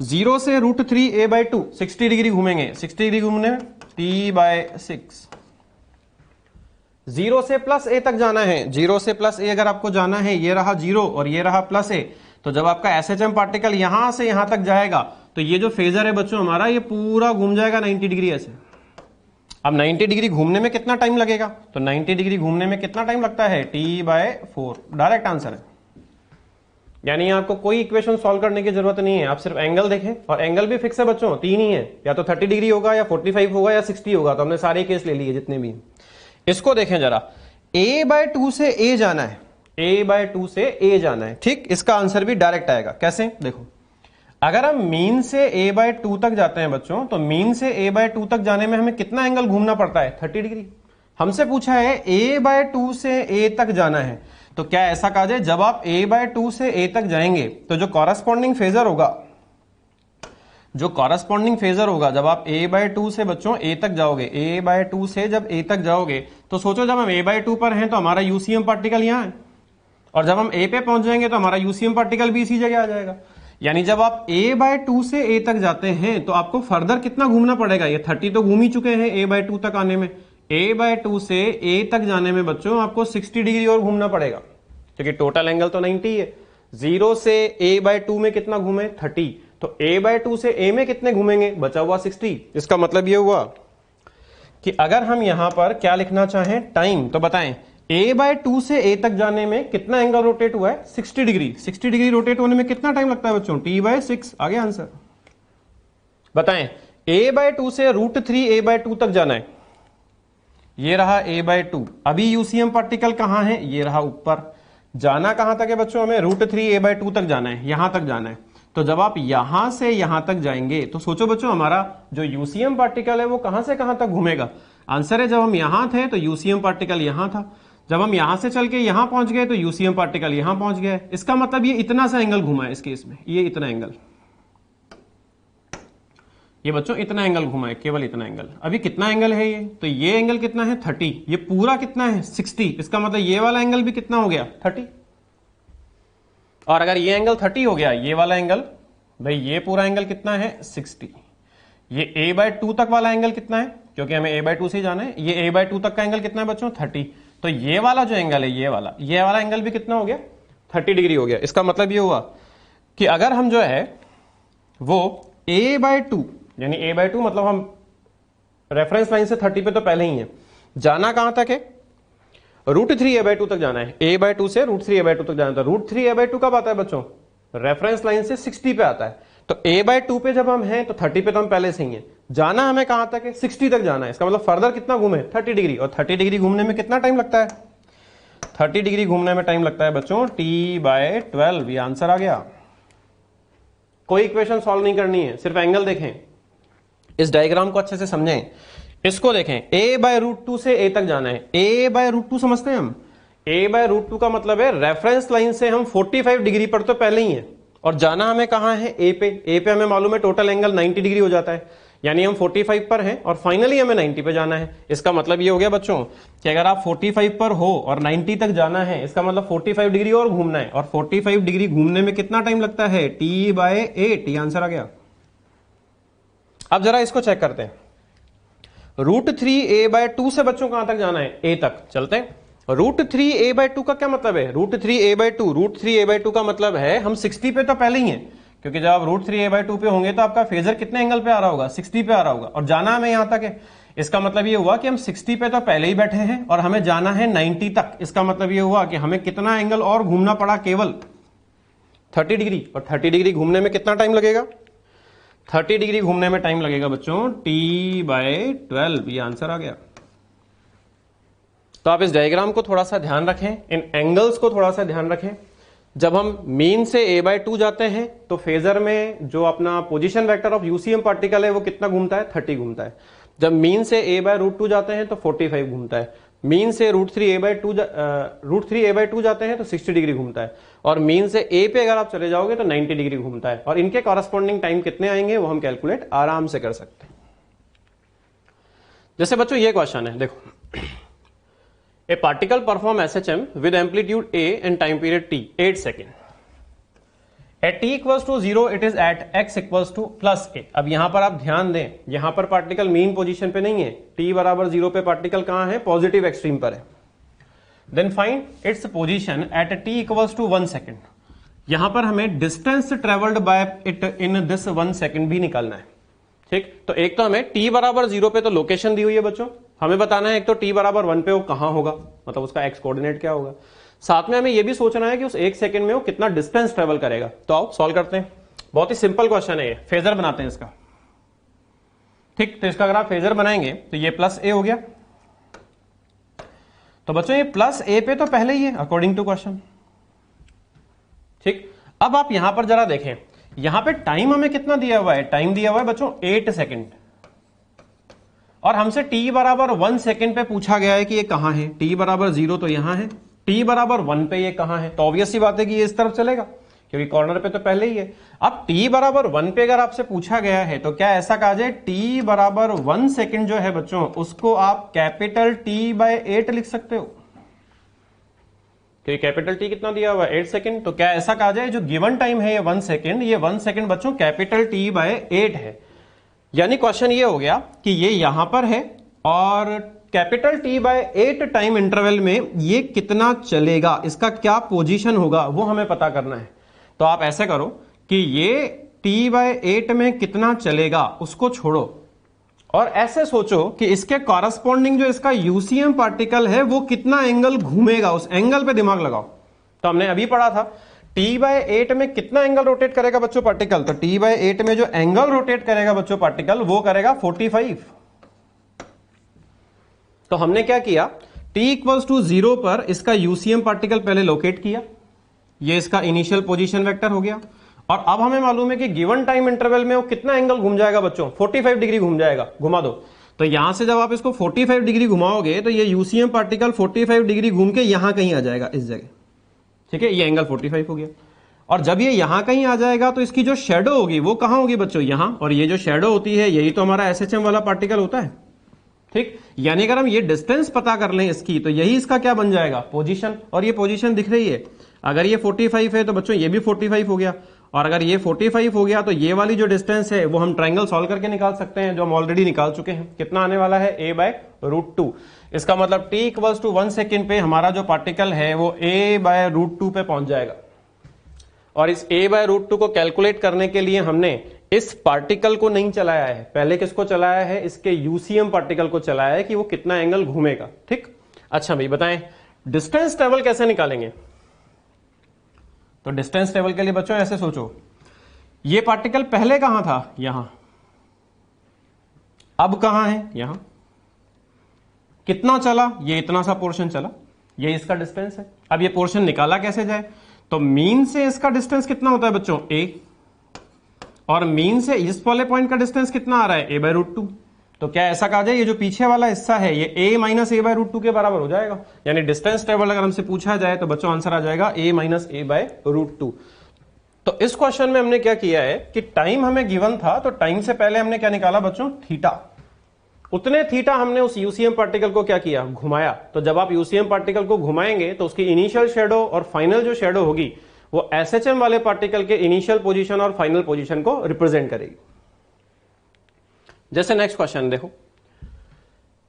[SPEAKER 1] 0 से √3 a/2 60 डिग्री घूमेंगे, 60 डिग्री घूमने t/6। 0 से प्लस a तक जाना है, 0 से प्लस a अगर आपको जाना है, ये रहा 0 और ये रहा प्लस a, तो जब आपका एसएचएम पार्टिकल यहां से यहां तक जाएगा, तो ये जो फेजर है बच्चों हमारा, ये पूरा घूम जाएगा 90 डिग्री ऐसे। अब 90 डिग्री घूमने में कितना टाइम लगेगा, तो 90 डिग्री घूमने में कितना टाइम लगता है, t/4, डायरेक्ट आंसर है। यानी आपको कोई इक्वेशन सॉल्व करने की जरूरत नहीं है, आप सिर्फ एंगल देखें, और एंगल भी फिक्स है बच्चों, 3 ही है, या तो 30 डिग्री होगा, या 45 होगा, या 60 होगा। तो हमने सारे केस ले लिए जितने भी। इसको देखें जरा, a/2 से a जाना है, a/2 से a जाना है। ठीक, इसका आंसर भी डायरेक्ट आएगा। कैसे, देखो, अगर हम मीन से a/2 तक जाते हैं बच्चों, तो मीन से a/2 तक जाने में हमें कितना एंगल घूमना पड़ता है, 30 डिग्री। हमसे पूछा है a/2 से a तक जाना है, तो क्या ऐसा कहा जाए, जब आप a/2 से a तक जाएंगे, तो जो कॉरेस्पॉन्डिंग फेजर होगा, जब आप a/2 से बच्चों a तक जाओगे, a/2 से जब a तक जाओगे, तो सोचो जब हम a/2 पर हैं तो हमारा यूसीएम पार्टिकल यहां है, और जब हम a पे पहुंच जाएंगे तो हमारा यूसीएम पार्टिकल भी इसी जगह आ जाएगा। यानी जब आप a/2 से a तक जाते हैं, तो आपको फर्दर कितना घूमना पड़ेगा, ये 30 तो घूम ही चुके हैं a/2 तक आने में, a/2 से a तक जाने में बच्चों आपको 60 डिग्री और घूमना पड़ेगा, क्योंकि टोटल एंगल तो 90 है। 0 से a/2 में कितना घूमे, 30, तो a/2 से a में कितने घूमेंगे, बचा हुआ 60। इसका मतलब ये हुआ कि अगर हम यहां पर क्या लिखना चाहें, टाइम, तो बताएं a/2 से a तक जाने में कितना एंगल रोटेट हुआ है, 60 डिग्री। 60 डिग्री रोटेट होने में कितना टाइम लगता है बच्चों, t/6। आगे आंसर बताएं, a/2 से √3 a/2 तक जाना है, ये रहा a/2। अभी यूसीएम पार्टिकल कहां है, ये रहा ऊपर। जाना कहां तक है बच्चों, हमें √3 a/2 तक जाना है, यहां तक जाना है। तो जब आप यहां से यहां तक जाएंगे, तो सोचो बच्चों हमारा जो यूसीएम पार्टिकल है वो कहां से कहां तक घूमेगा। आंसर है, जब हम यहां थे तो यूसीएम पार्टिकल यहां था, जब हम यहां से चल के यहां पहुंच गए तो यूसीएम पार्टिकल यहां पहुंच गया है। इसका मतलब ये इतना सा एंगल घुमा है इस केस में, ये इतना एंगल, ये बच्चों इतना एंगल घुमा है, केवल इतना एंगल। अभी कितना एंगल है ये, तो ये एंगल कितना है 30, ये पूरा कितना है 60, इसका मतलब ये वाला एंगल भी कितना हो गया 30। और अगर ये एंगल 30 हो गया, ये वाला एंगल, भाई ये पूरा एंगल कितना है 60, ये a/2 तक वाला एंगल कितना है, क्योंकि हमें a/2 से ही जाना है, ये a/2 तक का एंगल कितना है बच्चों 30। तो ये वाला जो एंगल है, ये वाला एंगल भी कितना हो गया 30 डिग्री हो गया। इसका मतलब ये हुआ कि अगर हम जो है वो a/2 यानी a/2 मतलब हम रेफरेंस लाइन से 30 पे तो पहले ही है, जाना कहां तक है √3a/2 तक जाना है, a/2 से √3a/2 तक जाना था। √3a/2 कब आता है बच्चों, रेफरेंस लाइन से 60 पे आता है। तो a/2 पे जब हम हैं तो 30 पे तो हम पहले से ही हैं, जाना हमें कहां तक है 60 तक जाना है। इसका मतलब फर्दर कितना घूमे 30 डिग्री, और 30 डिग्री घूमने में कितना टाइम लगता है, 30 डिग्री घूमने में टाइम लगता है बच्चों t/12। ये आंसर आ गया। कोई इक्वेशन सॉल्व नहीं करनी है, सिर्फ एंगल देखें, इस डायग्राम को अच्छे से समझें, इसको देखें। a/√2 से a तक जाना है, a/√2 समझते हैं हम, a/√2 का मतलब है रेफरेंस लाइन से हम 45 डिग्री पर तो पहले ही है, और जाना हमें कहां है a पे हमें मालूम है टोटल एंगल 90 डिग्री हो जाता है, यानी हम 45 पर हैं और फाइनली हमें 90 पे जाना है। इसका मतलब ये हो गया बच्चों कि अगर आप 45 पर हो और 90 तक जाना है, इसका मतलब 45 डिग्री और घूमना है, और 45 डिग्री घूमने में कितना टाइम लगता है t/8। ये आंसर आ गया। अब जरा इसको चेक करते हैं, √3a/2 से बच्चों कहां तक जाना है a तक, चलते हैं। √3a/2 का क्या मतलब है, √3a/2 का मतलब है हम 60 पे तो पहले ही हैं, क्योंकि जब आप √3a/2 पे होंगे तो आपका फेजर कितने एंगल पे आ रहा होगा 60 पे आ रहा होगा, और जाना हमें यहां तक है। इसका मतलब ये हुआ कि हम 60 पे तो पहले ही बैठे हैं और हमें जाना है 90 तक। इसका मतलब ये हुआ कि हमें कितना एंगल और घूमना पड़ा, केवल 30 डिग्री, और 30 डिग्री घूमने में कितना टाइम लगेगा, 30 डिग्री घूमने में टाइम लगेगा बच्चों t/12। ये आंसर आ गया। तो आप इस डायग्राम को थोड़ा सा ध्यान रखें, इन एंगल्स को थोड़ा सा ध्यान रखें। जब हम मीन से a/2 जाते हैं तो फेजर में जो अपना position vector of UCM particle है वो कितना घूमता है 30 घूमता है। जब मीन से a/√2 जाते हैं तो 45 घूमता है। मीन से √3a/2 जाते हैं तो 60 डिग्री घूमता है, और मीन से a पे अगर आप चले जाओगे तो 90 डिग्री घूमता है। और इनके कॉरस्पॉन्डिंग टाइम कितने आएंगे वो हम कैलकुलेट आराम से कर सकते हैं। जैसे बच्चों ये क्वेश्चन है, देखो, a particle perform SHM with amplitude a and time period t 8 second. At t equals to 0 it is at x equals to +a। अब यहां पर आप ध्यान दें, यहां पर पार्टिकल मीन पोजीशन पे नहीं है, t बराबर 0 पे पार्टिकल कहां है, पॉजिटिव एक्सट्रीम पर है। Then find its position at t equals to 1 second. यहां पर हमें distance travelled by it in this 1 second भी निकालना है। ठीक, तो एक तो हमें t बराबर 0 पे तो लोकेशन दी हुई है बच्चों, हमें बताना है एक तो t बराबर 1 पे वो कहां होगा, मतलब उसका x कोऑर्डिनेट क्या होगा। साथ में हमें यह भी सोचना है कि उस 1 सेकंड में वो कितना डिस्टेंस ट्रेवल करेगा। तो आओ सॉल्व करते हैं, बहुत ही सिंपल क्वेश्चन है ये। फेजर बनाते हैं इसका। ठीक, तो इसका अगर आप फेजर बनाएंगे तो ये +a हो गया। तो बच्चों ये +a पे तो पहले ही है अकॉर्डिंग टू क्वेश्चन। ठीक, अब आप यहां पर जरा देखें, यहां पे टाइम हमें कितना दिया हुआ है, टाइम दिया हुआ है बच्चों 8 सेकेंड, और हमसे t बराबर 1 सेकेंड पे पूछा गया है कि ये कहां है। t बराबर 0 तो यहां है, t बराबर 1 पे ये कहां है, तो ऑब्वियस सी बात है कि ये इस तरफ चलेगा क्योंकि कॉर्नर पे तो पहले ही है। अब t बराबर 1 पे अगर आपसे पूछा गया है तो क्या ऐसा कहा जाए t बराबर 1 सेकेंड जो है बच्चों उसको आप कैपिटल T/8 लिख सकते हो, क्योंकि कैपिटल T कितना दिया हुआ है 8 सेकेंड। तो क्या ऐसा कहा जाए जो गिवन टाइम है ये 1 सेकेंड, ये 1 सेकेंड बच्चों कैपिटल T/8 है। यानी क्वेश्चन ये हो गया कि ये यहां पर है और कैपिटल T/8 टाइम इंटरवल में ये कितना चलेगा, इसका क्या पोजीशन होगा वो हमें पता करना है। तो आप ऐसे करो कि ये T/8 में कितना चलेगा उसको छोड़ो और ऐसे सोचो कि इसके कॉरस्पॉन्डिंग जो इसका यूसीएम पार्टिकल है वो कितना एंगल घूमेगा, उस एंगल पे दिमाग लगाओ। तो हमने अभी पढ़ा था T/8 में कितना एंगल रोटेट करेगा बच्चों पार्टिकल, तो T/8 में जो एंगल रोटेट करेगा बच्चों पार्टिकल वो करेगा 45। तो हमने क्या किया, t इक्वल्स टू 0 पर इसका यूसीएम पार्टिकल पहले लोकेट किया, ये इसका इनिशियल पोजीशन वेक्टर हो गया, और अब हमें मालूम है कि गिवन टाइम इंटरवल में वो कितना एंगल घूम जाएगा बच्चों 45 डिग्री घूम जाएगा, घुमा दो। तो यहां से जब आप इसको 45 डिग्री घुमाओगे तो ये यूसीएम पार्टिकल 45 डिग्री घूम के यहां कहीं आ जाएगा, इस जगह। ठीक है, ये एंगल 45 हो गया। और जब ये यहां कहीं आ जाएगा तो इसकी जो शेडो होगी वो कहां होगी बच्चों, यहां। और ये जो शेडो होती है यही तो हमारा एसएचएम वाला पार्टिकल होता है। ठीक, यानी अगर हम ये डिस्टेंस पता कर लें इसकी, तो यही इसका क्या बन जाएगा, पोजीशन। और ये पोजीशन दिख रही है, अगर ये 45 है तो बच्चों ये भी 45 हो गया। और अगर ये 45 हो गया तो ये वाली जो डिस्टेंस है वो हम ट्राइंगल सॉल्व करके निकाल सकते हैं, जो हम ऑलरेडी निकाल चुके हैं। कितना आने वाला है, a/√2। इसका मतलब t = 1 सेकेंड पे हमारा जो पार्टिकल है वो a/√2 पे पहुंच जाएगा। और इस a/√2 को कैलकुलेट करने के लिए हमने इस पार्टिकल को नहीं चलाया है, पहले किसको चलाया है, इसके यूसीएम पार्टिकल को चलाया है कि वो कितना एंगल घूमेगा। ठीक, अच्छा भाई बताएं डिस्टेंस टेबल कैसे निकालेंगे। तो डिस्टेंस टेबल के लिए बच्चों ऐसे सोचो, ये पार्टिकल पहले कहां था, यहां, अब कहां है, यहां। कितना चला, ये इतना सा पोर्शन चला, ये इसका डिस्टेंस है। अब ये पोर्शन निकाला कैसे जाए, तो मीन से इसका डिस्टेंस कितना होता है बच्चों, a, और मीन से इस वाले पॉइंट का डिस्टेंस कितना आ रहा है, a/√2। तो क्या ऐसा कहा जाए ये जो पीछे वाला हिस्सा है ये a - a/√2 के बराबर हो जाएगा। यानी डिस्टेंस टेबल अगर हमसे पूछा जाए तो बच्चों आंसर आ जाएगा a - a/√2। तो इस क्वेश्चन में हमने क्या किया है कि टाइम हमें गिवन था, तो टाइम से पहले हमने क्या निकाला बच्चों, थीटा। उतने थीटा हमने उस यूसीएम पार्टिकल को क्या किया, घुमाया। तो जब आप यूसीएम पार्टिकल को घुमाएंगे तो उसकी इनिशियल शेडो और फाइनल जो शेडो होगी वो एसएचएम वाले पार्टिकल के इनिशियल पोजीशन और फाइनल पोजीशन को रिप्रेजेंट करेगी। जैसे नेक्स्ट क्वेश्चन देखो,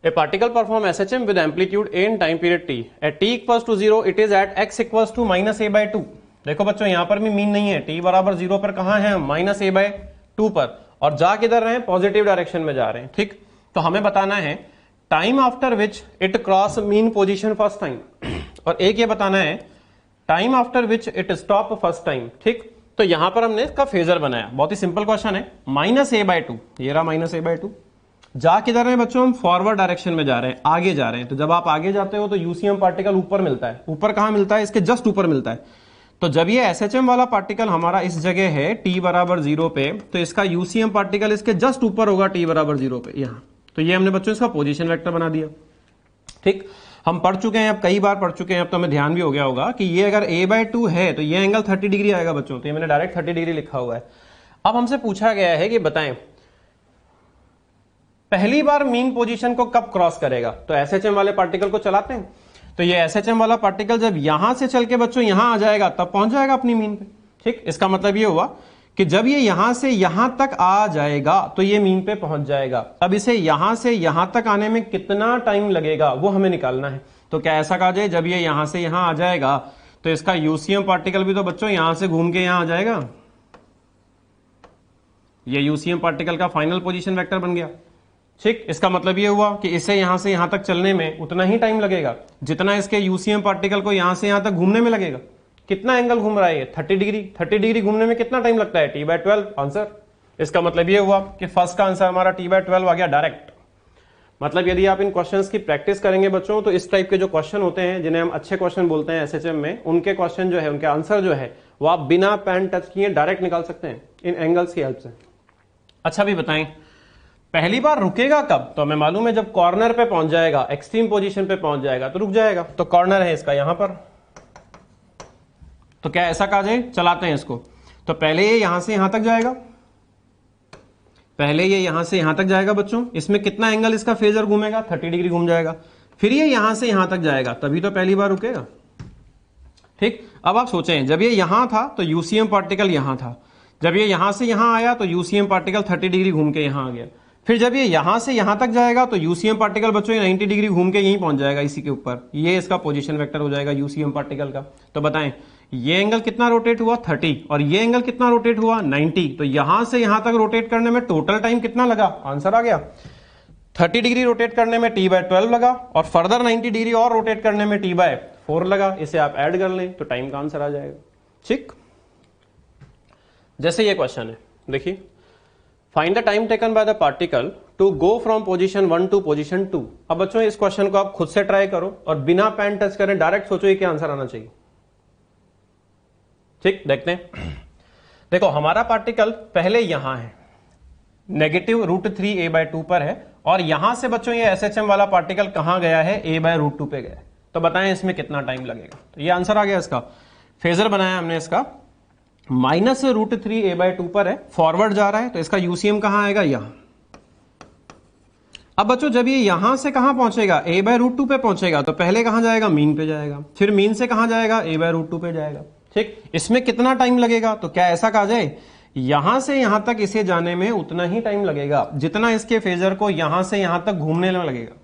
[SPEAKER 1] a particle perform SHM with amplitude a in time period t at t = 0 it is at x = -a/2। देखो बच्चों यहां पर भी मीन नहीं है, t = 0 पर कहां है, -a/2 पर, और जा किधर रहे हैं, पॉजिटिव डायरेक्शन में जा रहे हैं। ठीक, तो हमें बताना है time after which it cross mean position first time, और एक ये बताना है time after which it stop first time. ठीक, तो यहां पर हमने इसका फेजर बनाया, बहुत ही सिंपल क्वेश्चन है, -a/2, ये रहा -a/2। जा किधर है बच्चों, हम फॉरवर्ड डायरेक्शन में जा रहे हैं, आगे जा रहे हैं। तो जब आप आगे जाते हो तो यूसीएम पार्टिकल ऊपर मिलता है, ऊपर कहां मिलता है, इसके जस्ट ऊपर मिलता है। तो जब ये एसएचएम वाला पार्टिकल हमारा इस जगह है t = 0 पे, तो इसका यूसीएम पार्टिकल इसके जस्ट ऊपर होगा t = 0 पे, यहां। तो ये हमने बच्चों इसका पोजीशन वेक्टर बना दिया। ठीक, हम पढ़ चुके हैं, अब कई बार पढ़ चुके हैं, अब तो हमें ध्यान भी हो गया होगा कि ये अगर a/2 है तो ये एंगल 30 डिग्री आएगा बच्चों। तो ये मैंने डायरेक्ट 30 डिग्री लिखा हुआ है। अब हमसे पूछा गया है कि बताएं पहली बार मीन पोजीशन को कब क्रॉस करेगा। तो एसएचएम वाले पार्टिकल को चलाते हैं, तो ये एसएचएम वाला पार्टिकल जब यहां से चल के बच्चों यहां आ जाएगा तब पहुंच जाएगा अपनी मीन पे। ठीक, इसका मतलब ये हुआ कि जब ये यहां से यहां तक आ जाएगा तो ये मीन पे पहुंच जाएगा। अब इसे यहां से यहां तक आने में कितना टाइम लगेगा वो हमें निकालना है। तो क्या ऐसा कहा जाए जब ये यहां से यहां आ जाएगा तो इसका यूसीएम पार्टिकल भी तो बच्चों यहां से घूम के यहां आ जाएगा, ये यूसीएम पार्टिकल का फाइनल पोजीशन वेक्टर बन गया। ठीक, इसका मतलब ये हुआ कि इसे यहां से यहां तक चलने में उतना ही टाइम लगेगा जितना इसके यूसीएम पार्टिकल को यहां से यहां तक घूमने में लगेगा। कितना एंगल घूम रहा है ये, 30 डिग्री। 30 डिग्री घूमने में कितना टाइम लगता है, t/12 आंसर। इसका मतलब ये हुआ कि फर्स्ट का आंसर हमारा t/12 आ गया डायरेक्ट। मतलब यदि आप इन क्वेश्चंस की प्रैक्टिस करेंगे बच्चों तो इस टाइप के जो क्वेश्चन होते हैं जिन्हें हम अच्छे क्वेश्चन बोलते हैं एसएचएम में, उनके क्वेश्चन जो है, उनके आंसर जो है वो आप बिना पेन टच किए डायरेक्ट निकाल सकते हैं इन एंगल्स की हेल्प से। अच्छा भी बताएं पहली बार रुकेगा कब, तो हमें मालूम है जब कॉर्नर पे पहुंच जाएगा, एक्सट्रीम पोजीशन पे पहुंच जाएगा तो रुक जाएगा। तो कॉर्नर है इसका यहां पर, तो क्या ऐसा कहा जाए, चलाते हैं इसको। तो पहले ये यहां से यहां तक जाएगा, पहले ये यहां से यहां तक जाएगा बच्चों, इसमें कितना एंगल इसका फेजर घूमेगा, 30 डिग्री घूम जाएगा। फिर ये यहां से यहां तक जाएगा, तभी तो पहली बार रुकेगा। ठीक, अब आप सोचें जब ये यहां था तो यूसीएम पार्टिकल यहां था, जब ये यहां से यहां आया तो यूसीएम पार्टिकल 30 डिग्री घूम के यहां आ गया। फिर जब ये यहां से यहां तक जाएगा तो यूसीएम पार्टिकल बच्चों 90 डिग्री घूम के यहीं पहुंच जाएगा इसी के ऊपर, ये इसका पोजीशन वेक्टर हो जाएगा यूसीएम पार्टिकल का। तो बताएं ये एंगल कितना रोटेट हुआ, 30, और ये एंगल कितना रोटेट हुआ, 90। तो यहां से यहां तक रोटेट करने में टोटल टाइम कितना लगा, आंसर आ गया 30 डिग्री रोटेट करने में t/12 लगा, और फर्दर 90 डिग्री और रोटेट करने में t/4 लगा। इसे आप ऐड कर लें तो टाइम का आंसर आ जाएगा। ठीक, जैसे ये क्वेश्चन है, देखिए find the time taken by the particle to go from position 1 to position 2। अब बच्चों इस क्वेश्चन को आप खुद से ट्राई करो और बिना पेन टच करें डायरेक्ट सोचो ये क्या आंसर आना चाहिए। ठीक, देखते हैं। देखो हमारा पार्टिकल पहले यहां है, -√3a/2 पर है, और यहां से बच्चों ये SHM वाला पार्टिकल कहां गया है, a/√2 पे गया है। तो बताएं इसमें कितना टाइम लगेगा। तो ये आंसर आ गया इसका। फेजर बनाया हमने इसका, -√3a/2 पर है, फॉरवर्ड जा रहा है, तो इसका यूसीएम कहां आएगा, यहां। अब बच्चों जब ये यहां से कहां पहुंचेगा, a/√2 पे पहुंचेगा, तो पहले कहां जाएगा, मीन पे जाएगा, फिर मीन से कहां जाएगा, a/√2 पे जाएगा। ठीक, इसमें कितना टाइम लगेगा, तो क्या ऐसा कहा जाए, यहां से यहां तक इसे जाने में उतना ही टाइम लगेगा जितना इसके फेजर को यहां से यहां तक घूमने में लगेगा।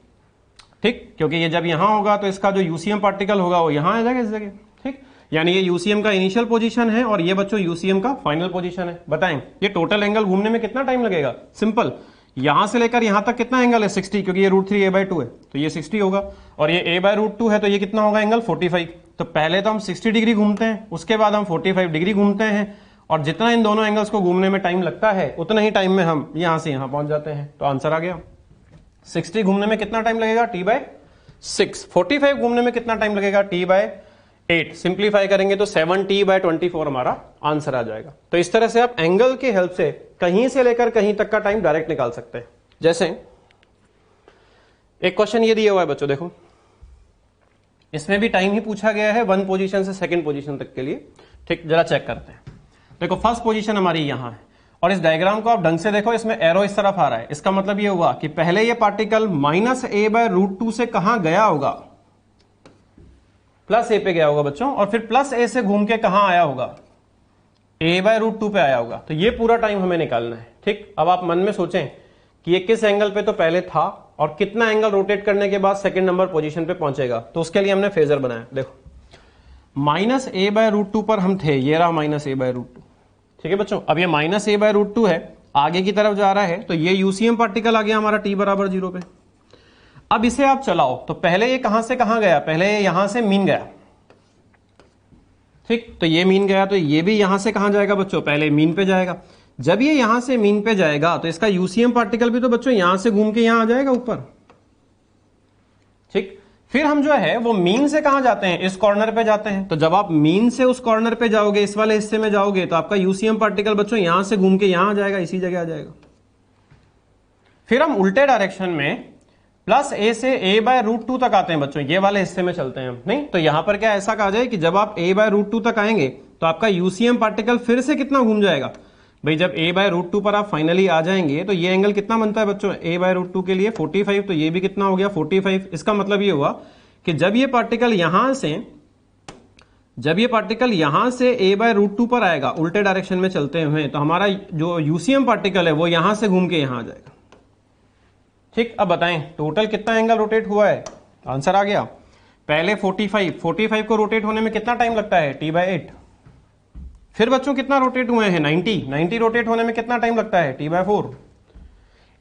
[SPEAKER 1] ठीक, क्योंकि ये जब यहां होगा तो इसका जो यूसीएम पार्टिकल होगा वो यहां आ जाएगा, इस जगह। ठीक, यानी ये यूसीएम का इनिशियल पोजीशन है और ये बच्चों यूसीएम का फाइनल पोजीशन है। बताएं ये टोटल एंगल घूमने में कितना टाइम लगेगा, सिंपल, यहां से लेकर यहां तक कितना एंगल है, 60, क्योंकि ये √3a/2 है तो ये 60 होगा, और ये a/√2 है तो ये कितना होगा एंगल, 45। तो पहले तो हम 60 डिग्री घूमते हैं, उसके बाद हम 45 डिग्री घूमते हैं, और जितना इन दोनों एंगल्स को घूमने में टाइम लगता है उतना ही टाइम में हम यहां से यहां पहुंच जाते हैं। तो आंसर आ गया, 60 घूमने में कितना टाइम लगेगा, t/6, 45 घूमने में कितना टाइम लगेगा, t/8, सिंप्लीफाई करेंगे तो 7t/24 हमारा आंसर आ जाएगा। तो इस तरह से आप एंगल की हेल्प से कहीं से लेकर कहीं तक का टाइम डायरेक्ट निकाल सकते हैं। जैसे एक क्वेश्चन ये दिया हुआ है बच्चों, देखो इसमें भी टाइम ही पूछा गया है 1 पोजीशन से 2nd पोजीशन तक के लिए। ठीक, जरा चेक करते हैं। देखो फर्स्ट पोजीशन हमारी यहां है, और इस डायग्राम को आप ढंग से देखो, इसमें एरो इस तरफ आ रहा है, इसका मतलब ये हुआ कि पहले ये पार्टिकल -a/√2 से कहां गया होगा, +a पे गया होगा बच्चों, और फिर +a से घूम के कहां आया होगा, a/√2 पे आया होगा। तो ये पूरा टाइम हमें निकालना है। ठीक, अब आप मन में सोचें कि ये किस एंगल पे तो पहले था और कितना एंगल रोटेट करने के बाद 2nd नंबर पोजीशन पे पहुंचेगा। तो उसके लिए हमने फेजर बनाया। देखो -a/√2 पर हम थे, ये रहा -a/√2। ठीक है बच्चों, अब ये -a/√2 है, आगे की तरफ जा रहा है, तो ये यूसीएम पार्टिकल आ गया हमारा t = 0 पे। अब इसे आप चलाओ तो पहले ये कहां से कहां गया, पहले ये यहां से मीन गया। ठीक, तो ये मीन गया, तो ये भी यहां से कहां जाएगा बच्चों, पहले मीन पे जाएगा। जब ये यहां से मीन पे जाएगा तो इसका यूसीएम पार्टिकल भी तो बच्चों यहां से घूम के यहां आ जाएगा ऊपर। ठीक, फिर हम जो है वो मीन से कहां जाते हैं, इस कॉर्नर पे जाते हैं। तो जब आप मीन से उस कॉर्नर पे जाओगे, इस वाले हिस्से में जाओगे, तो आपका यूसीएम पार्टिकल बच्चों यहां से घूम के यहां आ जाएगा, इसी जगह आ जाएगा। फिर हम उल्टे डायरेक्शन में +a से a/√2 तक आते हैं बच्चों, ये वाले हिस्से में चलते हैं हम। नहीं तो यहां पर क्या ऐसा कहा जाए कि जब आप a/√2 तक आएंगे तो आपका यूसीएम पार्टिकल फिर से कितना घूम जाएगा भाई, जब a/√2 पर आप फाइनली आ जाएंगे तो ये एंगल कितना बनता है बच्चों, a/√2 के लिए 45, तो ये भी कितना हो गया 45। इसका मतलब ये हुआ कि जब ये पार्टिकल यहां से a/√2 पर आएगा, उल्टे डायरेक्शन में चलते हुए, तो हमारा जो यूसीएम पार्टिकल है वो यहां से घूम के यहां आ जाएगा। ठीक, अब बताएं टोटल कितना एंगल रोटेट हुआ है, आंसर आ गया। पहले 45 को रोटेट होने में कितना टाइम लगता है, t/8। फिर बच्चों कितना रोटेट हुए हैं, 90 रोटेट होने में कितना टाइम लगता है, t/4।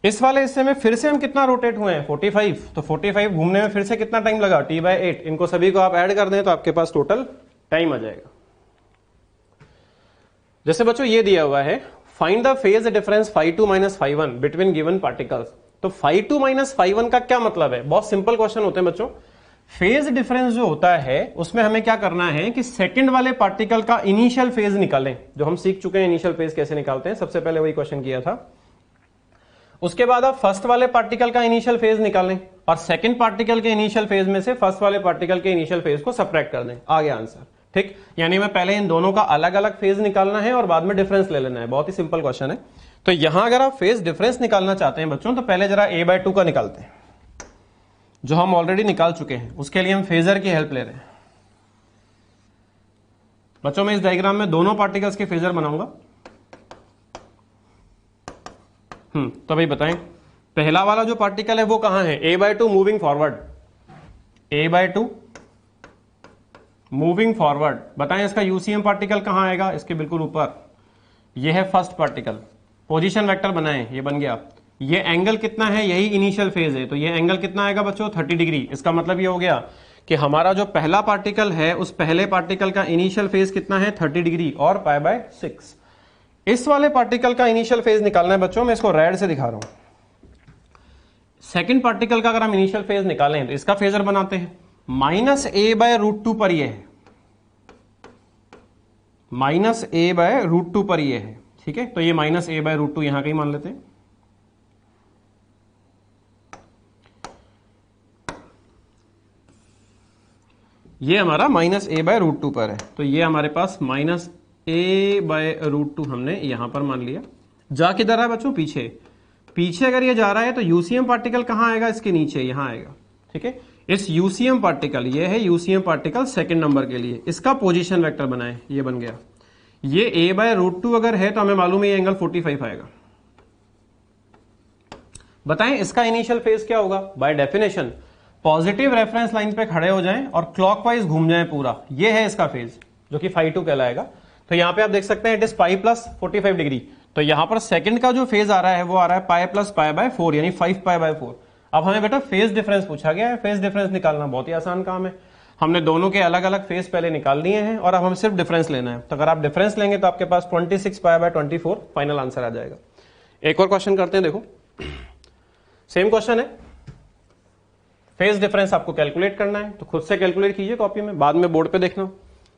[SPEAKER 1] इस वाले हिस्से में फिर से हम कितना रोटेट हुए हैं, 45, तो 45 घूमने में फिर से कितना टाइम लगा, t/8। इनको सभी को आप ऐड कर दें तो आपके पास टोटल टाइम आ जाएगा। जैसे बच्चों ये दिया हुआ है, find the phase difference φ2 - φ1 between given particles. तो φ2 - φ1 का क्या मतलब है, बहुत सिंपल क्वेश्चन होते हैं बच्चों। फेज डिफरेंस जो होता है उसमें हमें क्या करना है कि सेकंड वाले पार्टिकल का इनिशियल फेज निकालें, जो हम सीख चुके हैं इनिशियल फेज कैसे निकालते हैं, सबसे पहले वही क्वेश्चन किया था। उसके बाद आप फर्स्ट वाले पार्टिकल का इनिशियल फेज निकालें और सेकंड पार्टिकल के इनिशियल फेज में से फर्स्ट वाले पार्टिकल के इनिशियल फेज को सब्ट्रैक्ट कर दें, आ गया आंसर। ठीक, यानी मैं पहले इन दोनों का अलग अलग फेज निकालना है और बाद में डिफरेंस ले लेना है, बहुत ही सिंपल क्वेश्चन है। तो यहां अगर आप फेज डिफरेंस निकालना चाहते हैं बच्चों, तो पहले जरा a/2 का निकालते हैं, जो हम ऑलरेडी निकाल चुके हैं। उसके लिए हम फेजर की हेल्प ले रहे हैं बच्चों। मैं इस डायग्राम में दोनों पार्टिकल्स के फेजर बनाऊंगा। तो भाई बताएं पहला वाला जो पार्टिकल है वो कहां है, a/2 moving forward, a/2 moving forward. बताएं इसका यूसीएम पार्टिकल कहां आएगा, इसके बिल्कुल ऊपर। ये है फर्स्ट पार्टिकल, पोजीशन वेक्टर बनाएं, ये बन गया। ये एंगल कितना है, यही इनिशियल फेज है, तो ये एंगल कितना आएगा बच्चों, 30 डिग्री। इसका मतलब ये हो गया कि हमारा जो पहला पार्टिकल है उस पहले पार्टिकल का इनिशियल फेज कितना है, 30 डिग्री और π/6। इस वाले पार्टिकल का इनिशियल फेज निकालना है बच्चों, मैं इसको रेड से दिखा रहा हूं। सेकंड पार्टिकल का अगर हम इनिशियल फेज निकालें तो इसका फेजर बनाते हैं, -a/√2 पर ये है, -a/√2 पर ये है। ठीक है, तो ये -a/√2 यहां का ही मान लेते हैं। ये हमारा -a/√2 पर है, तो ये हमारे पास -a/√2 हमने यहां पर मान लिया। जा किधर रहा है बच्चों? पीछे। पीछे अगर ये जा रहा है तो यूसीएम पार्टिकल कहां आएगा? इसके नीचे, यहां आएगा। ठीक है, इस यूसीएम पार्टिकल, ये है यूसीएम पार्टिकल सेकंड नंबर के लिए, इसका पोजीशन वेक्टर बनाए, ये बन गया। ये a/√2 अगर है तो हमें मालूम है ये एंगल 45 आएगा। बताएं इसका इनिशियल फेज क्या होगा? By definition positive reference line पे खड़े हो जाएं और क्लॉकवाइज घूम जाएं पूरा, ये है इसका फेज जो कि φ2 कहलाएगा। तो यहां पे आप देख सकते हैं इट इज π + 45 डिग्री। तो यहां पर सेकंड का जो फेज आ रहा है वो आ रहा है π + π/4 यानी 5π/4। अब हमें बेटा फेज डिफरेंस पूछा गया है, फेज डिफरेंस निकालना बहुत ही आसान काम है। हमने दोनों के अलग अलग फेज पहले निकाल लिए हैं और अब हमें सिर्फ डिफरेंस लेना है। तो अगर आप डिफरेंस लेंगे तो आपके पास 26π/24 फाइनल आंसर आ जाएगा। एक और क्वेश्चन करते हैं, देखो सेम क्वेश्चन है, फेज डिफरेंस आपको कैलकुलेट करना है, तो खुद से कैलकुलेट कीजिए कॉपी में, बाद में बोर्ड पे देखना।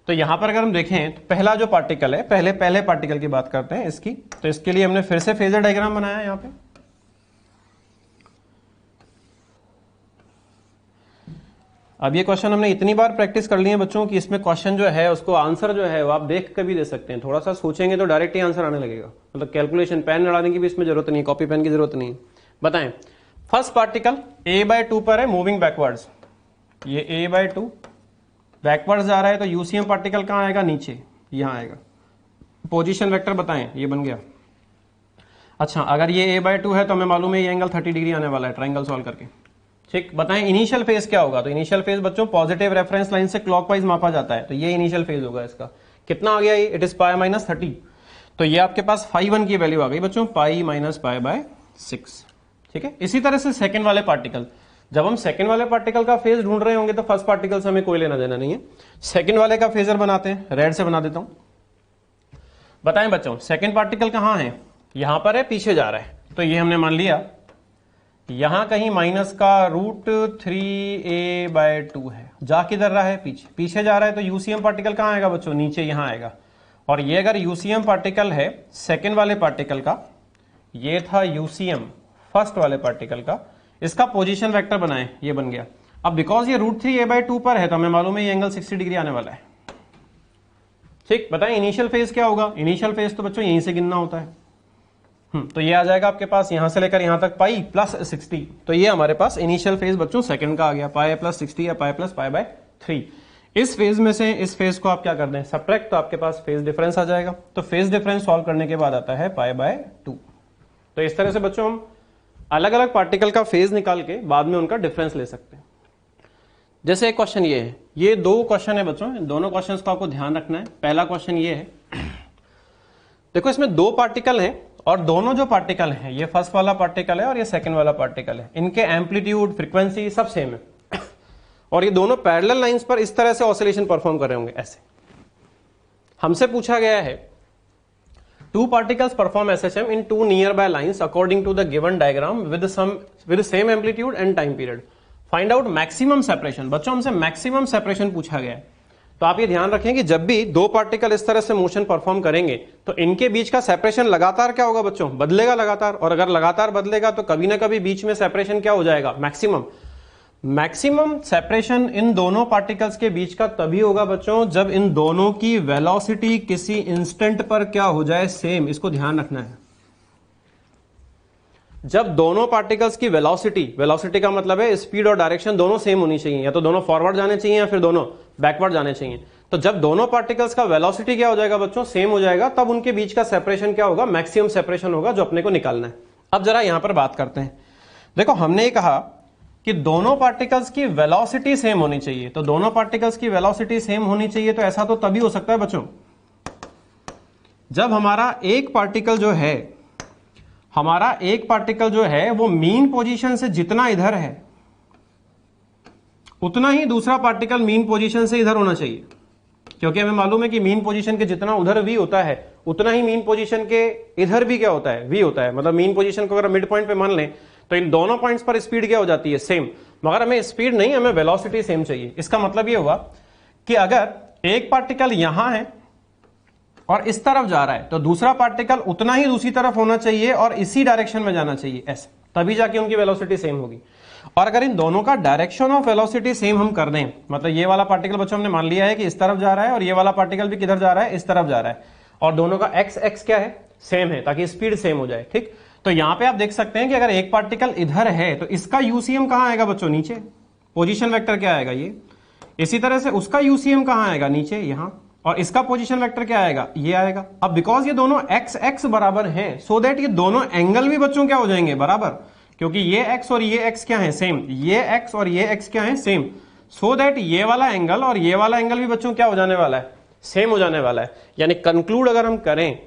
[SPEAKER 1] तो यहां पर अगर हम देखें तो पहला जो पार्टिकल है, पहले पार्टिकल की बात करते हैं इसकी, तो इसके लिए हमने फिर से फेजर डायग्राम बनाया है यहां पे। अब ये क्वेश्चन हमने इतनी बार प्रैक्टिस कर ली है बच्चों कि इसमें क्वेश्चन जो है उसको आंसर जो है वो आप देख कर भी दे सकते हैं। थोड़ा सा सोचेंगे तो डायरेक्ट ही आंसर आने लगेगा, मतलब कैलकुलेशन पेन लड़ाने की भी इसमें जरूरत नहीं, कॉपी पेन की जरूरत नहीं। बताएं, फर्स्ट पार्टिकल a/2 पर है, मूविंग बैकवर्ड्स, ये a/2 बैकवर्ड्स जा रहा है, तो यूसीएम पार्टिकल कहां आएगा? नीचे, यहां आएगा। पोजीशन वेक्टर बताएं, ये बन गया। अच्छा, अगर ये a/2 है तो हमें मालूम है ये एंगल 30 डिग्री आने वाला है ट्राइंगल सॉल्व करके। ठीक, बताएं इनिशियल फेज क्या होगा? तो इनिशियल फेज बच्चों पॉजिटिव रेफरेंस लाइन से क्लॉकवाइज मापा जाता है, तो ये इनिशियल फेज होगा इसका। कितना आ गया ये? It is π - 30। तो ये आपके पास φ1 की वैल्यू आ गई बच्चों, π - π/6। ठीक है, इसी तरह से सेकंड वाले पार्टिकल, जब हम सेकंड वाले पार्टिकल का फेज ढूंढ रहे होंगे तो फर्स्ट पार्टिकल से हमें कोई लेना देना नहीं है। सेकंड वाले का फेजर बनाते हैं, रेड से बना देता हूं। बताएं बच्चों सेकंड पार्टिकल कहां है? यहां पर है, पीछे जा रहा है, तो ये हमने मान लिया यहां कहीं -√3a/2 है। जा किधर रहा है? पीछे। पीछे जा रहा है तो यूसीएम पार्टिकल कहां आएगा बच्चों? नीचे, यहां आएगा। और ये अगर यूसीएम पार्टिकल है सेकंड वाले पार्टिकल का, ये था यूसीएम फर्स्ट वाले पार्टिकल का, इसका पोजीशन वेक्टर बनाएं, ये बन गया। अब बिकॉज ये √3a/2 पर है तो हमें मालूम है ये एंगल 60 डिग्री आने वाला है। ठीक, बताएं इनिशियल फेज क्या होगा? इनिशियल फेज तो बच्चों यहीं से गिनना होता है। तो ये आ जाएगा आपके पास यहां से लेकर यहां तक π + 60। तो ये हमारे पास इनिशियल फेज बच्चों सेकंड का आ गया, π + 60 या π + π/3। इस फेज में से इस फेज को आप क्या कर दें? सब्ट्रैक्ट, तो आपके पास फेज डिफरेंस आ जाएगा। तो फेज डिफरेंस सॉल्व करने के बाद आता है π/2। तो इस तरह से बच्चों हम अलग अलग पार्टिकल का फेज निकाल के बाद में उनका डिफरेंस ले सकते हैं। जैसे एक क्वेश्चन ये है, ये दो क्वेश्चन है बच्चों, दोनों क्वेश्चंस को आपको ध्यान रखना है। पहला क्वेश्चन ये है, देखो इसमें दो पार्टिकल हैं और दोनों जो पार्टिकल हैं, ये फर्स्ट वाला पार्टिकल है और ये सेकंड वाला पार्टिकल है, इनके एम्पलीट्यूड, फ्रीक्वेंसी सब सेम है और ये दोनों पैरेलल लाइंस पर इस तरह से ऑसिलेशन परफॉर्म कर रहे होंगे, ऐसे। हमसे पूछा गया है two particles perform SHM in two nearby lines according to the given diagram with same amplitude and time period. Find out maximum separation. बच्चों हमसे मैक्सिमम सेपरेशन पूछा गया है। तो आप ये ध्यान रखें कि जब भी दो पार्टिकल इस तरह से मोशन परफॉर्म करेंगे तो इनके बीच का सेपरेशन लगातार क्या होगा बच्चों? बदलेगा लगातार, और अगर लगातार बदलेगा तो कभी ना कभी बीच में सेपरेशन क्या हो जाएगा? मैक्सिमम। मैक्सिमम सेपरेशन इन दोनों पार्टिकल्स के बीच का तभी होगा बच्चों जब इन दोनों की वेलोसिटी किसी इंस्टेंट पर क्या हो जाए? सेम। इसको ध्यान रखना है। जब दोनों पार्टिकल्स की वेलोसिटी का मतलब है स्पीड और डायरेक्शन दोनों सेम होनी चाहिए, या तो दोनों फॉरवर्ड जाने चाहिए या फिर दोनों बैकवर्ड जाने चाहिए। तो जब दोनों पार्टिकल्स का वेलोसिटी क्या हो जाएगा बच्चों? सेम हो जाएगा, तब उनके बीच का सेपरेशन क्या होगा? मैक्सिमम सेपरेशन होगा, जो अपने को निकालना है। अब जरा यहां पर बात करते हैं। देखो हमने ये कहा कि दोनों पार्टिकल्स की वेलोसिटी सेम होनी चाहिए, तो दोनों पार्टिकल्स की वेलोसिटी सेम होनी चाहिए, तो ऐसा तो तभी हो सकता है बच्चों जब हमारा एक पार्टिकल जो है वो मीन पोजीशन से जितना इधर है उतना ही दूसरा पार्टिकल मीन पोजीशन से इधर होना चाहिए, क्योंकि हमें मालूम है कि मीन पोजीशन के जितना उधर v होता है उतना ही मीन पोजीशन के इधर भी क्या होता है? v होता है। मतलब मीन पोजीशन को अगर मिड पॉइंट पे मान लें तो इन दोनों पॉइंट्स पर स्पीड क्या हो जाती है? सेम। मगर हमें स्पीड नहीं, हमें वेलोसिटी सेम चाहिए। इसका मतलब ये हुआ कि अगर एक पार्टिकल यहां है और इस तरफ जा रहा है तो दूसरा पार्टिकल उतना ही दूसरी तरफ होना चाहिए और इसी डायरेक्शन में जाना चाहिए, ऐसे। तभी जाके उनकी वेलोसिटी सेम होगी। और अगर इन दोनों का डायरेक्शन ऑफ वेलोसिटी सेम हम कर दें, मतलब ये वाला पार्टिकल बच्चों हमने मान लिया है कि इस तरफ जा रहा है और ये वाला पार्टिकल भी किधर जा रहा है, इस तरफ जा रहा है, और दोनों का एक्स एक्स क्या है, सेम है, ताकि स्पीड सेम हो जाए। ठीक, तो यहां पे आप देख सकते हैं कि अगर एक पार्टिकल इधर है तो इसका यूसीएम कहां आएगा बच्चों, नीचे, पोजीशन वेक्टर क्या आएगा ये। इसी तरह से उसका यूसीएम कहां आएगा, नीचे यहां, और इसका पोजीशन वेक्टर क्या आएगा, ये आएगा। अब बिकॉज ये दोनों एक्स एक्स बराबर हैं, सो दैट ये दोनों एंगल भी बच्चों क्या हो जाएंगे, बराबर, क्योंकि ये एक्स और ये एक्स क्या है, सेम, ये एक्स और ये एक्स क्या है, सेम, सो दैट ये वाला एंगल और ये वाला एंगल भी बच्चों क्या हो जाने वाला है, सेम हो जाने वाला है। यानी कंक्लूड अगर हम करें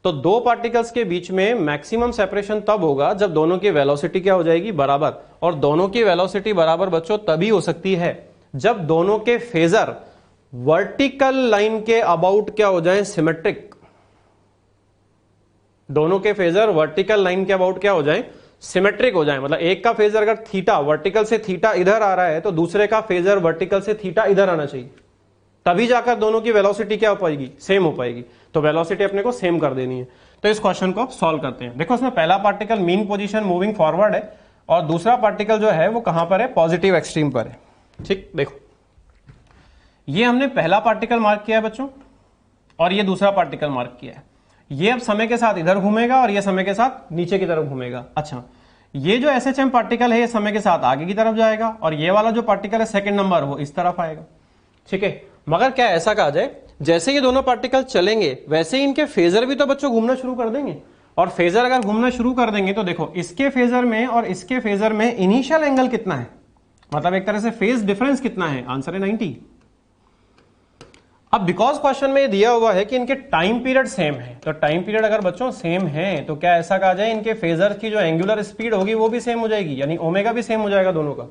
[SPEAKER 1] तो दो पार्टिकल्स के बीच में मैक्सिमम सेपरेशन तब होगा जब दोनों की वेलोसिटी क्या हो जाएगी, बराबर। और दोनों की वेलोसिटी बराबर बच्चों तभी हो सकती है जब दोनों के फेजर वर्टिकल लाइन के अबाउट क्या हो जाए, सिमेट्रिक। दोनों के फेजर वर्टिकल लाइन के अबाउट क्या हो जाए, सिमेट्रिक हो जाए। मतलब एक का फेजर अगर थीटा, वर्टिकल से थीटा इधर आ रहा है तो दूसरे का फेजर वर्टिकल से थीटा इधर आना चाहिए, तभी जाकर दोनों की वेलोसिटी क्या हो पाएगी, सेम हो पाएगी। तो वेलोसिटी अपने को सेम कर देनी है। तो इस क्वेश्चन को आप सॉल्व करते हैं। देखो इसमें पहला particle mean position moving forward है और दूसरा पार्टिकल जो है वो कहां पर है, पॉजिटिव एक्सट्रीम पर है। ठीक, देखो ये हमने पहला पार्टिकल मार्क किया है बच्चों और ये दूसरा पार्टिकल मार्क किया है। ये अब समय के साथ इधर घूमेगा और ये समय के साथ नीचे की तरफ घूमेगा। अच्छा, ये जो एसएचएम पार्टिकल है ये समय के साथ आगे की तरफ जाएगा और ये वाला जो पार्टिकल है सेकंड नंबर वो इस तरफ आएगा। ठीक है, मगर क्या ऐसा कहा जाए जैसे ये दोनों पार्टिकल चलेंगे वैसे ही इनके फेजर भी तो बच्चों घूमना शुरू कर देंगे। और फेजर अगर घूमना शुरू कर देंगे तो देखो इसके फेजर में और इसके फेजर में इनिशियल एंगल कितना है, मतलब एक तरह से फेज डिफरेंस कितना है, आंसर है 90। अब बिकॉज क्वेश्चन में ये दिया हुआ है कि इनके टाइम पीरियड सेम है, तो टाइम पीरियड अगर बच्चों सेम है तो क्या ऐसा कहा जाए इनके फेजर की जो एंगुलर स्पीड होगी वो भी सेम हो जाएगी, यानी ओमेगा भी सेम हो जाएगा दोनों का।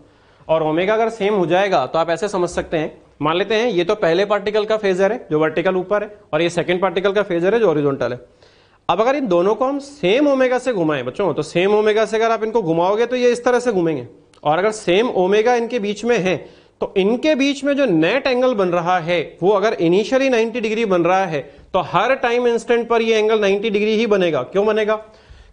[SPEAKER 1] और ओमेगा अगर सेम हो जाएगा तो आप ऐसे समझ सकते हैं, मान लेते हैं ये तो पहले पार्टिकल का फेजर है जो वर्टिकल ऊपर है और ये सेकंड पार्टिकल का फेजर है जो हॉरिजॉन्टल है। अब अगर इन दोनों को हम सेम ओमेगा से घुमाएं बच्चों, तो सेम ओमेगा से अगर आप इनको घुमाओगे तो ये इस तरह से घूमेंगे, और अगर सेम ओमेगा इनके बीच में है तो इनके बीच में जो नेट एंगल बन रहा है वो अगर इनिशियली 90 डिग्री बन रहा है तो हर टाइम इंस्टेंट पर ये एंगल 90 डिग्री ही बनेगा। क्यों बनेगा,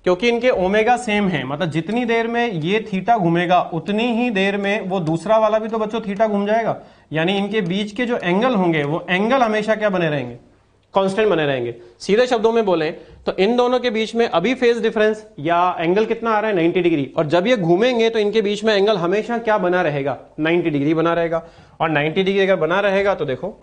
[SPEAKER 1] क्योंकि इनके ओमेगा सेम है, मतलब जितनी देर में ये थीटा घूमेगा उतनी ही देर में वो दूसरा वाला भी तो बच्चों थीटा घूम जाएगा। यानी इनके बीच के जो एंगल होंगे वो एंगल हमेशा क्या बने रहेंगे, कांस्टेंट बने रहेंगे। सीधे शब्दों में बोलें तो इन दोनों के बीच में अभी फेज डिफरेंस या एंगल कितना आ रहा है, 90 डिग्री, और जब ये घूमेंगे तो इनके बीच में एंगल हमेशा क्या बना रहेगा, 90 डिग्री बना रहेगा। और 90 डिग्री अगर बना रहेगा तो देखो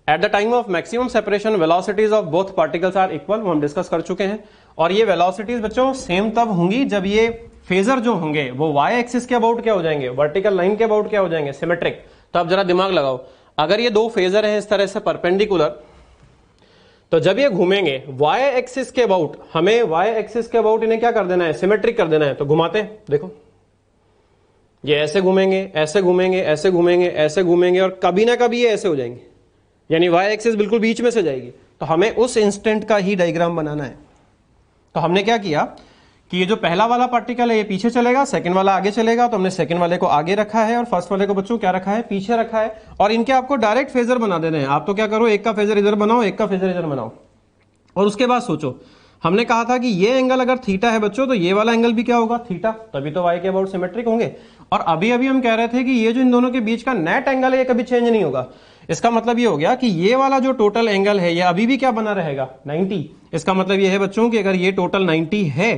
[SPEAKER 1] at the time of maximum separation velocities of both particles are equal, वो हम डिस्कस कर चुके हैं। और ये वेलोसिटीज बच्चों सेम तब होंगी जब ये फेजर जो होंगे वो वाई एक्सिस के अबाउट क्या हो जाएंगे, वर्टिकल लाइन के अबाउट क्या हो जाएंगे, सिमेट्रिक। तो अब जरा दिमाग लगाओ, अगर ये दो फेजर हैं इस तरह से परपेंडिकुलर, तो जब ये घूमेंगे वाई एक्सिस के अबाउट, हमें वाई एक्सिस के अबाउट इन्हें क्या कर देना है, सिमेट्रिक कर देना है। तो घुमाते हैं, देखो ये ऐसे घूमेंगे, ऐसे घूमेंगे, ऐसे घूमेंगे, ऐसे घूमेंगे, और कभी ना कभी ये ऐसे हो जाएंगे, यानी वाई एक्सिस बिल्कुल बीच में से जाएगी। तो हमें उस इंस्टेंट का ही डायग्राम बनाना है। तो हमने क्या किया कि ये जो पहला वाला पार्टिकल है ये पीछे चलेगा, सेकंड वाला आगे चलेगा, तो हमने सेकंड वाले को आगे रखा है और फर्स्ट वाले को बच्चों क्या रखा है, पीछे रखा है। और इनके आपको डायरेक्ट फेजर बना देने हैं। आप तो क्या करो, एक का फेजर इधर बनाओ, एक का फेजर इधर बनाओ, और उसके बाद सोचो, हमने कहा था कि ये एंगल अगर थीटा है बच्चों तो ये वाला एंगल भी क्या होगा, थीटा, तभी तो वाई के अबाउट सिमेट्रिक होंगे। और अभी अभी हम कह रहे थे कि ये जो इन दोनों के बीच का नेट एंगल है ये कभी चेंज नहीं होगा। इसका मतलब ये हो गया कि ये वाला जो टोटल एंगल है ये अभी भी क्या बना रहेगा, 90। इसका मतलब ये है बच्चों कि अगर ये टोटल 90 है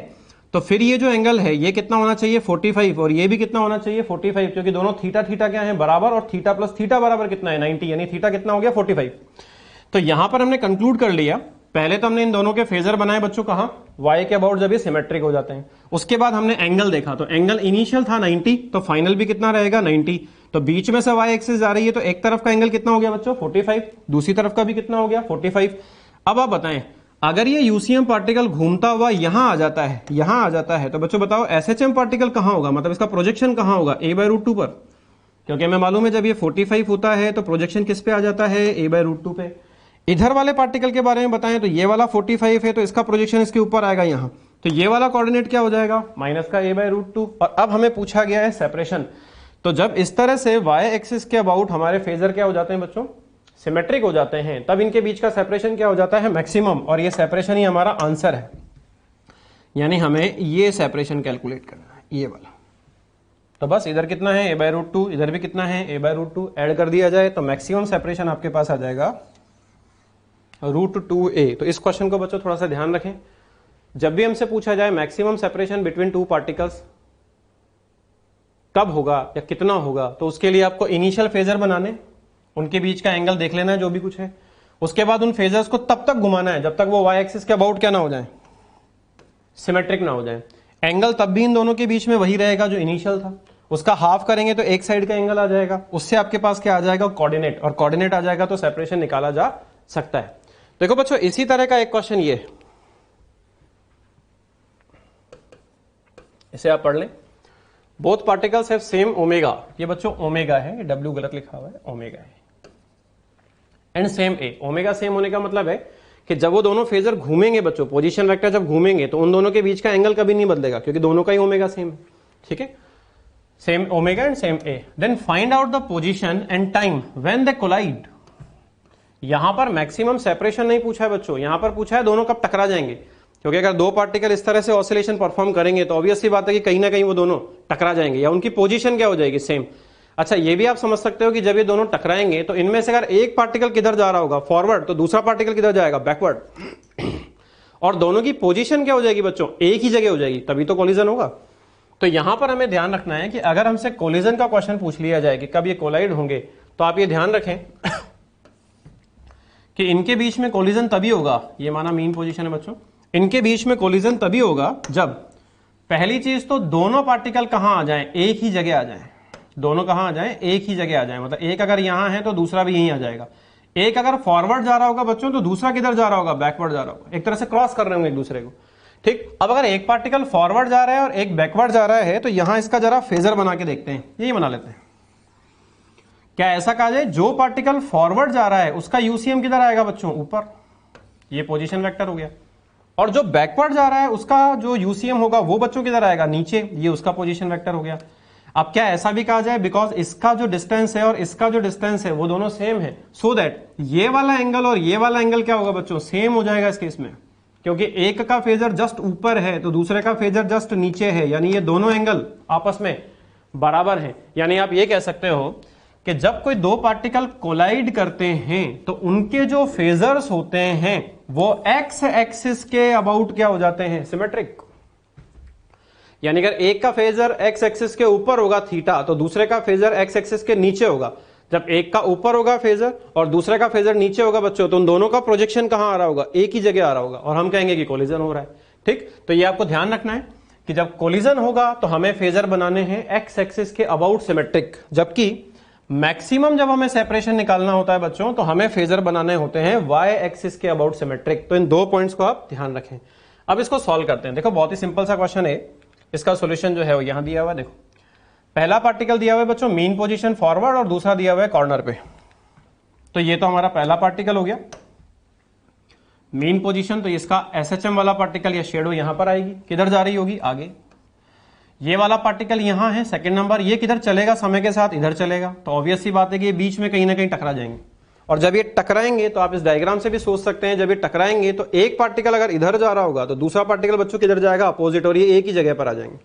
[SPEAKER 1] तो फिर ये जो एंगल है ये कितना होना चाहिए, 45, और ये भी कितना होना चाहिए, 45, क्योंकि दोनों थीटा थीटा क्या है, बराबर, और थीटा प्लस थीटा बराबर कितना है, 90, यानी थीटा कितना हो गया, 45। तो यहां पर हमने कंक्लूड कर लिया, पहले तो हमने इन दोनों के फेजर बनाए बच्चों कहां, वाई के अबाउट जब ये सिमेट्रिक हो जाते हैं। उसके बाद हमने एंगल देखा, तो एंगल इनिशियल था 90, तो फाइनल भी कितना रहेगा, 90। तो बीच में से वाई एक्सिस जा रही है तो एक तरफ का एंगल कितना हो गया बच्चों, 45, दूसरी तरफ का भी कितना हो गया, 45। अब आप बताएं अगर ये यूसीएम पार्टिकल घूमता हुआ यहां आ जाता है, यहां आ जाता है, तो बच्चों बताओ एसएचएम पार्टिकल कहां होगा, मतलब इसका प्रोजेक्शन कहां होगा, a/√2 पर, क्योंकि हमें मालूम है जब ये 45 होता है तो प्रोजेक्शन किस पे आ जाता है, a/√2 पे। इधर वाले पार्टिकल के बारे में बताएं तो ये वाला 45 है तो इसका प्रोजेक्शन इसके ऊपर आएगा यहां, तो ये वाला कोऑर्डिनेट क्या हो जाएगा, माइनस का a/√2। और अब हमें पूछा गया है सेपरेशन, तो जब इस तरह से वाई एक्सिस के अबाउट हमारे फेजर क्या हो जाते हैं बच्चों, सिमेट्रिक हो जाते हैं, तब इनके बीच का सेपरेशन क्या हो जाता है, मैक्सिमम, और ये सेपरेशन ही हमारा आंसर है। यानी हमें ये सेपरेशन कैलकुलेट करना है, ये वाला। तो बस इधर कितना है a/√2, इधर भी कितना है a/√2, ऐड कर दिया जाए तो मैक्सिमम सेपरेशन आपके पास आ जाएगा √2a। तो इस क्वेश्चन को बच्चों थोड़ा सा ध्यान रखें, जब भी हमसे पूछा जाए maximum separation between two particles कब होगा या कितना होगा, तो उसके लिए आपको इनिशियल फेजर बनाने, उनके बीच का एंगल देख लेना है जो भी कुछ है, उसके बाद उन फेजर्स को तब तक घुमाना है जब तक वो वाई एक्सिस के अबाउट क्या ना हो जाए, सिमेट्रिक ना हो जाए। एंगल तब भी इन दोनों के बीच में वही रहेगा जो इनिशियल था, उसका हाफ करेंगे तो एक साइड का एंगल आ जाएगा, उससे आपके पास क्या आ जाएगा कोऑर्डिनेट, और कोऑर्डिनेट आ जाएगा तो सेपरेशन निकाला जा सकता है। देखो बच्चों इसी तरह का एक क्वेश्चन ये, इसे आप पढ़ लें, both particles have same omega, ये बच्चों ओमेगा है, ये डब्ल्यू गलत लिखा हुआ है, ओमेगा है, and same A. Omega same होने का मतलब है कि जब वो दोनों फेजर घूमेंगे बच्चों, पोजीशन वेक्टर जब घूमेंगे तो उन दोनों के बीच का एंगल कभी नहीं बदलेगा क्योंकि दोनों का ही ओमेगा सेम है, ठीक है, same omega and same a. Then find out the position and time when they collide. यहां पर मैक्सिमम सेपरेशन नहीं पूछा है बच्चों, यहां पर पूछा है दोनों कब टकरा जाएंगे, क्योंकि अगर दो पार्टिकल इस तरह से ऑसिलेशन परफॉर्म करेंगे तो ऑब्वियसली बात है कि कहीं ना कहीं वो दोनों टकरा जाएंगे या उनकी पोजीशन क्या हो जाएगी, सेम। अच्छा ये भी आप समझ सकते हो कि जब ये दोनों टकराएंगे तो इनमें से अगर एक पार्टिकल किधर जा रहा होगा, फॉरवर्ड, तो दूसरा पार्टिकल किधर जाएगा, बैकवर्ड, और दोनों की पोजीशन क्या हो जाएगी बच्चों, एक ही जगह हो जाएगी, तभी तो कोलिजन होगा। तो यहां पर हमें ध्यान रखना है कि अगर हमसे कोलिजन का क्वेश्चन पूछ लिया जाए कि कब ये कोलाइड होंगे, तो आप ये ध्यान रखें कि इनके बीच में कोलिजन तभी होगा, ये माना मीन पोजीशन है बच्चों, इनके बीच में कोलिजन तभी होगा जब पहली चीज तो दोनों पार्टिकल कहां आ जाएं, एक ही जगह आ जाएं, दोनों कहां आ जाएं, एक ही जगह आ जाएं, मतलब एक अगर यहां है तो दूसरा भी यहीं आ जाएगा। एक अगर फॉरवर्ड जा रहा होगा बच्चों तो दूसरा किधर जा रहा होगा, बैकवर्ड जा रहा होगा, एक तरह से क्रॉस कर रहे होंगे एक दूसरे को, ठीक। अब अगर एक पार्टिकल फॉरवर्ड जा रहा है और एक बैकवर्ड जा रहा है तो यहां इसका जरा फेजर बना के देखते हैं, यही बना लेते हैं। क्या ऐसा कहा जाए जो पार्टिकल फॉरवर्ड जा रहा है उसका यूसीएम किधर आएगा बच्चों, ऊपर, ये पोजीशन वेक्टर हो गया, और जो बैकवर्ड जा रहा है उसका जो यूसीएम होगा वो बच्चों किधर आएगा, नीचे, ये उसका पोजीशन वेक्टर हो गया। अब क्या ऐसा भी कहा जाए बिकॉज इसका जो डिस्टेंस है और इसका जो डिस्टेंस है वो दोनों सेम है, सो दैट ये वाला एंगल और ये वाला एंगल क्या होगा बच्चों, सेम हो जाएगा इस केस में, क्योंकि एक का फेजर जस्ट ऊपर है तो दूसरे का फेजर जस्ट नीचे है, यानी ये दोनों एंगल आपस में बराबर हैं। यानी आप ये कह सकते हो कि जब कोई दो पार्टिकल कोलाइड करते हैं तो उनके जो फेजर्स होते हैं वो एक्स एक्सिस के अबाउट क्या हो जाते हैं, सिमेट्रिक। यानी अगर एक का फेजर एक्स एक्सिस के ऊपर होगा थीटा, तो दूसरे का फेजर एक्स एक्सिस के नीचे होगा। जब एक का ऊपर होगा फेजर और दूसरे का फेजर नीचे होगा बच्चों, तो उन दोनों का प्रोजेक्शन कहां आ रहा होगा, एक ही जगह आ रहा होगा, और हम कहेंगे कि कोलिजन हो रहा है, ठीक। तो ये आपको ध्यान रखना है कि जब कोलिजन होगा तो हमें फेजर बनाने हैं एक्स एक्सिस के अबाउट सिमेट्रिक, जबकि मैक्सिमम जब हमें सेपरेशन निकालना होता है बच्चों तो हमें फेजर बनाने होते हैं वाई एक्सिस के अबाउट सिमेट्रिक। तो इन दो पॉइंट्स को आप ध्यान रखें। अब इसको सॉल्व करते हैं। देखो बहुत ही सिंपल सा क्वेश्चन है, इसका सॉल्यूशन जो है वो यहां दिया हुआ है। देखो पहला पार्टिकल दिया हुआ है बच्चों मीन पोजीशन फॉरवर्ड और दूसरा दिया हुआ है कॉर्नर पे। तो ये तो हमारा पहला पार्टिकल हो गया मीन पोजीशन, तो इसका एसएचएम वाला पार्टिकल या शेडो यहां पर आएगी, किधर जा रही होगी, आगे। ये वाला पार्टिकल यहां है सेकंड नंबर, ये किधर चलेगा समय के साथ, इधर चलेगा। तो ऑब्वियस सी बात है कि ये बीच में कहीं ना कहीं टकरा जाएंगे, और जब ये टकराएंगे तो आप इस डायग्राम से भी सोच सकते हैं, जब ये टकराएंगे तो एक पार्टिकल अगर इधर जा रहा होगा तो दूसरा पार्टिकल बच्चों किधर जाएगा, अपोजिट, और ये एक ही जगह पर आ जाएंगे।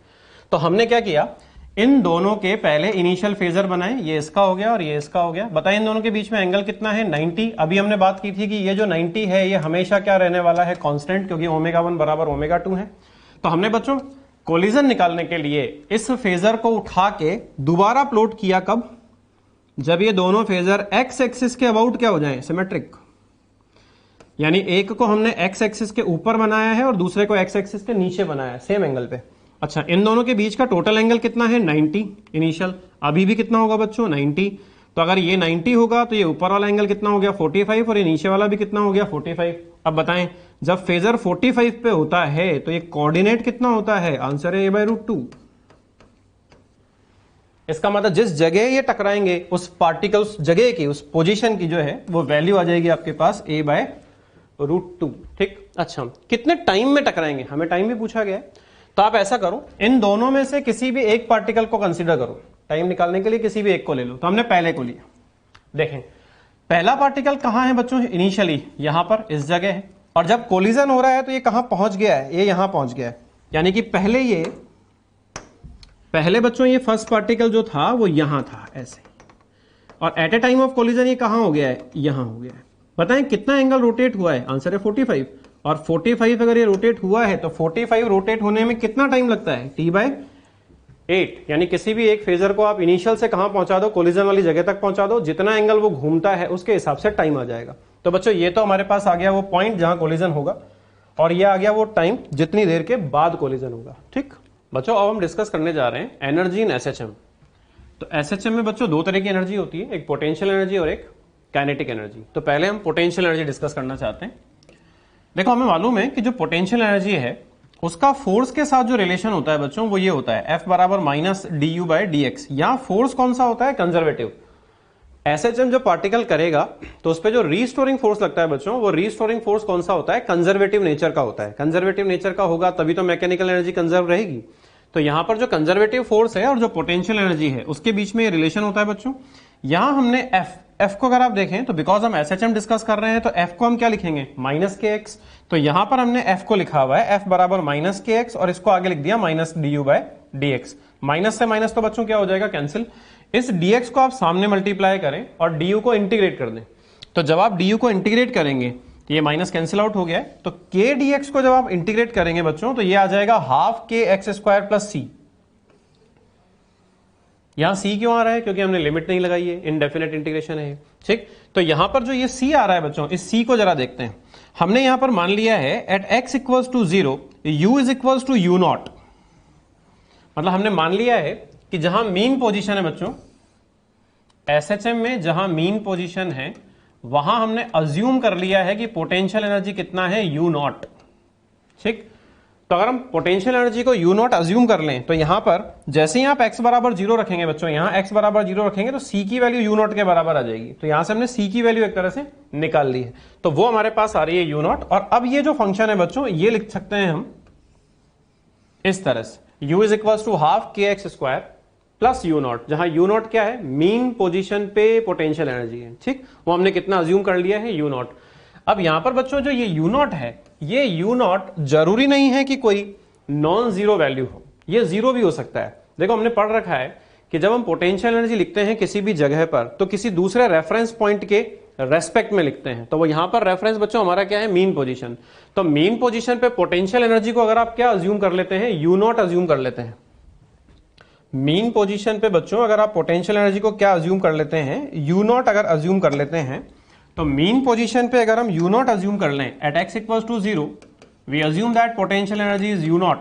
[SPEAKER 1] तो हमने क्या किया, इन दोनों के पहले इनिशियल फेजर बनाए, ये इसका हो गया और ये इसका हो गया। बताइए इन दोनों के बीच में एंगल कितना है, 90। अभी हमने बात की थी कि ये जो 90 है ये हमेशा क्या रहने वाला है, कांस्टेंट, क्योंकि ω1 बराबर ω2 है। तो हमने बच्चों कोलिजन निकालने के लिए इस फेजर को उठा के दोबारा प्लॉट किया, कब, जब ये दोनों फेजर एक्स एक्सिस के अबाउट क्या हो जाएं, सिमेट्रिक। यानी एक को हमने एक्स एक्सिस के ऊपर बनाया है और दूसरे को एक्स एक्सिस के नीचे बनाया है, सेम एंगल पे। अच्छा इन दोनों के बीच का टोटल एंगल कितना है, 90 इनिशियल। अभी भी कितना होगा बच्चों, 90। तो अगर ये 90 होगा तो ये ऊपर वाला एंगल कितना हो गया, 45, और ये नीचे वाला भी कितना हो गया, 45। अब बताएं जब फेजर 45 पे होता है तो ये कोऑर्डिनेट कितना होता है, आंसर है a/√2। इसका मतलब जिस जगह ये टकराएंगे उस पार्टिकल, उस जगह की, उस पोजीशन की जो है वो वैल्यू आ जाएगी आपके पास a/√2, ठीक। अच्छा कितने टाइम में टकराएंगे, हमें टाइम भी पूछा गया है। तो आप ऐसा करो, इन दोनों में से किसी भी एक पार्टिकल को कंसीडर करो, टाइम निकालने के लिए किसी भी एक को ले लो। तो हमने पहले को लिया, देखें पहला पार्टिकल कहां है बच्चों, इनिशियली यहां पर इस जगह है, और जब कोलिजन हो रहा है तो ये कहां पहुंच गया है, ये यहां पहुंच गया है। यानी कि पहले बच्चों ये फर्स्ट पार्टिकल जो था वो यहां था ऐसे, और at a time of collision ये कहां हो गया है, यहां हो गया है। बताएं कितना एंगल रोटेट हुआ है, आंसर है 45। और 45 अगर ये रोटेट हुआ है तो 45 रोटेट होने में कितना टाइम लगता है, t/8। यानी किसी भी एक फेजर को आप इनिशियल से कहां पहुंचा दो, कोलिजन वाली जगह तक पहुंचा दो, जितना एंगल वो घूमता है उसके हिसाब से टाइम आ जाएगा। तो बच्चों ये तो हमारे पास आ गया वो पॉइंट जहां कोलिजन होगा, और ये आ गया वो टाइम जितनी देर के बाद कोलिजन होगा। ठीक बच्चों, अब हम डिस्कस करने जा रहे हैं एनर्जी इन एसएचएम। तो एसएचएम में बच्चों दो तरह की एनर्जी होती है, एक पोटेंशियल एनर्जी और एक काइनेटिक एनर्जी। तो पहले हम पोटेंशियल एनर्जी डिस्कस करना चाहते हैं। देखो हमें मालूम है कि जो पोटेंशियल एनर्जी है उसका फोर्स के साथ जो रिलेशन होता है बच्चों वो ये होता है F बराबर माइनस du/dx। यहां फोर्स कौन सा होता है, कंजर्वेटिव। एसएचएम जो पार्टिकल करेगा तो उस पर जो रीस्टोरिंग फोर्स लगता है बच्चों, वो रीस्टोरिंग फोर्स कौन सा होता है, कंजर्वेटिव नेचर का होता है। कंजर्वेटिव नेचर का होगा तभी तो मैकेनिकल एनर्जी कंजर्व रहेगी। तो यहां पर जो कंजर्वेटिव फोर्स है और जो पोटेंशियल एनर्जी है उसके बीच में रिलेशन होता है बच्चों। यहां हमने एफ को अगर आप देखें तो बिकॉज हम एसएचएम डिस्कस कर रहे हैं तो एफ को हम क्या लिखेंगे, -kx। तो यहां पर हमने एफ को लिखा हुआ है F बराबर -kx, और इसको आगे लिख दिया -du/dx। माइनस से माइनस तो बच्चों क्या हो जाएगा, कैंसिल। इस dx को आप सामने मल्टीप्लाई करें और du को इंटीग्रेट कर दें। तो जब आप du को इंटीग्रेट करेंगे तो ये माइनस कैंसिल आउट हो गया है। तो k dx को जब आप इंटीग्रेट करेंगे बच्चों तो ये आ जाएगा हाफ kx² प्लस c। यहां c क्यों आ रहा है, क्योंकि हमने लिमिट नहीं लगाई है, इनडेफिनेट इंटीग्रेशन है। ठीक, तो यहां पर जो ये c आ रहा है बच्चों, इस c को जरा देखते हैं। हमने यहां पर मान लिया है at x equals to 0 u is equals to u0। मतलब हमने मान लिया है कि जहां मीन पोजीशन है बच्चों, एसएचएम में जहां मीन पोजीशन है वहां हमने अज्यूम कर लिया है कि पोटेंशियल एनर्जी कितना है, u0। ठीक, तो अगर हम पोटेंशियल एनर्जी को u0 अज्यूम कर लें तो यहां पर जैसे ही आप x बराबर 0 रखेंगे बच्चों, यहां x बराबर 0 रखेंगे तो c की वैल्यू u0 के बराबर आ जाएगी। तो यहां से हमने c की वैल्यू एक तरह से निकाल ली है, तो वो हमारे पास आ रही है u0। और अब ये जो फंक्शन है बच्चों ये लिख सकते हैं हम इस तरह से, u is equal to half kx² plus u0, जहां u0 क्या है, मीन पोजीशन पे पोटेंशियल एनर्जी है। ठीक, वो हमने कितना अज्यूम कर लिया है, u0। अब यहां पर बच्चों जो ये u0 है, ये u0 जरूरी नहीं है कि कोई नॉन जीरो वैल्यू हो, ये जीरो भी हो सकता है। देखो हमने पढ़ रखा है कि जब हम पोटेंशियल एनर्जी लिखते हैं किसी भी जगह पर तो किसी दूसरे रेफरेंस पॉइंट के रेस्पेक्ट में लिखते हैं। तो वो यहां पर रेफरेंस बच्चों हमारा क्या है, मीन पोजीशन। तो मीन पोजीशन पे पोटेंशियल एनर्जी को अगर आप क्या अज्यूम कर लेते हैं, u0 अज्यूम कर लेते हैं। मीन पोजीशन पे बच्चों अगर आप पोटेंशियल एनर्जी को क्या अज्यूम कर लेते हैं, u0 अगर अज्यूम कर लेते हैं, तो मीन पोजीशन पे अगर हम u0 अज्यूम कर लें at x equals to 0, we assume that potential energy is u0।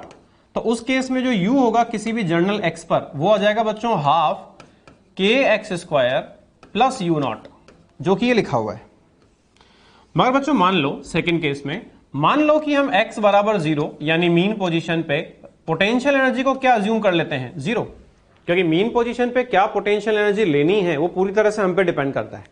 [SPEAKER 1] तो उस केस में जो u होगा किसी भी जर्नल x पर, वो आ जाएगा बच्चों हाफ kx² प्लस u0, जो कि ये लिखा हुआ है। मगर बच्चों मान लो सेकंड केस में, मान लो कि हम x बराबर 0 यानी मीन पोजीशन पे पोटेंशियल एनर्जी को क्या अज्यूम कर लेते हैं, 0। क्योंकि मीन पोजीशन पे क्या पोटेंशियल एनर्जी लेनी है वो पूरी तरह से हम पे डिपेंड करता है।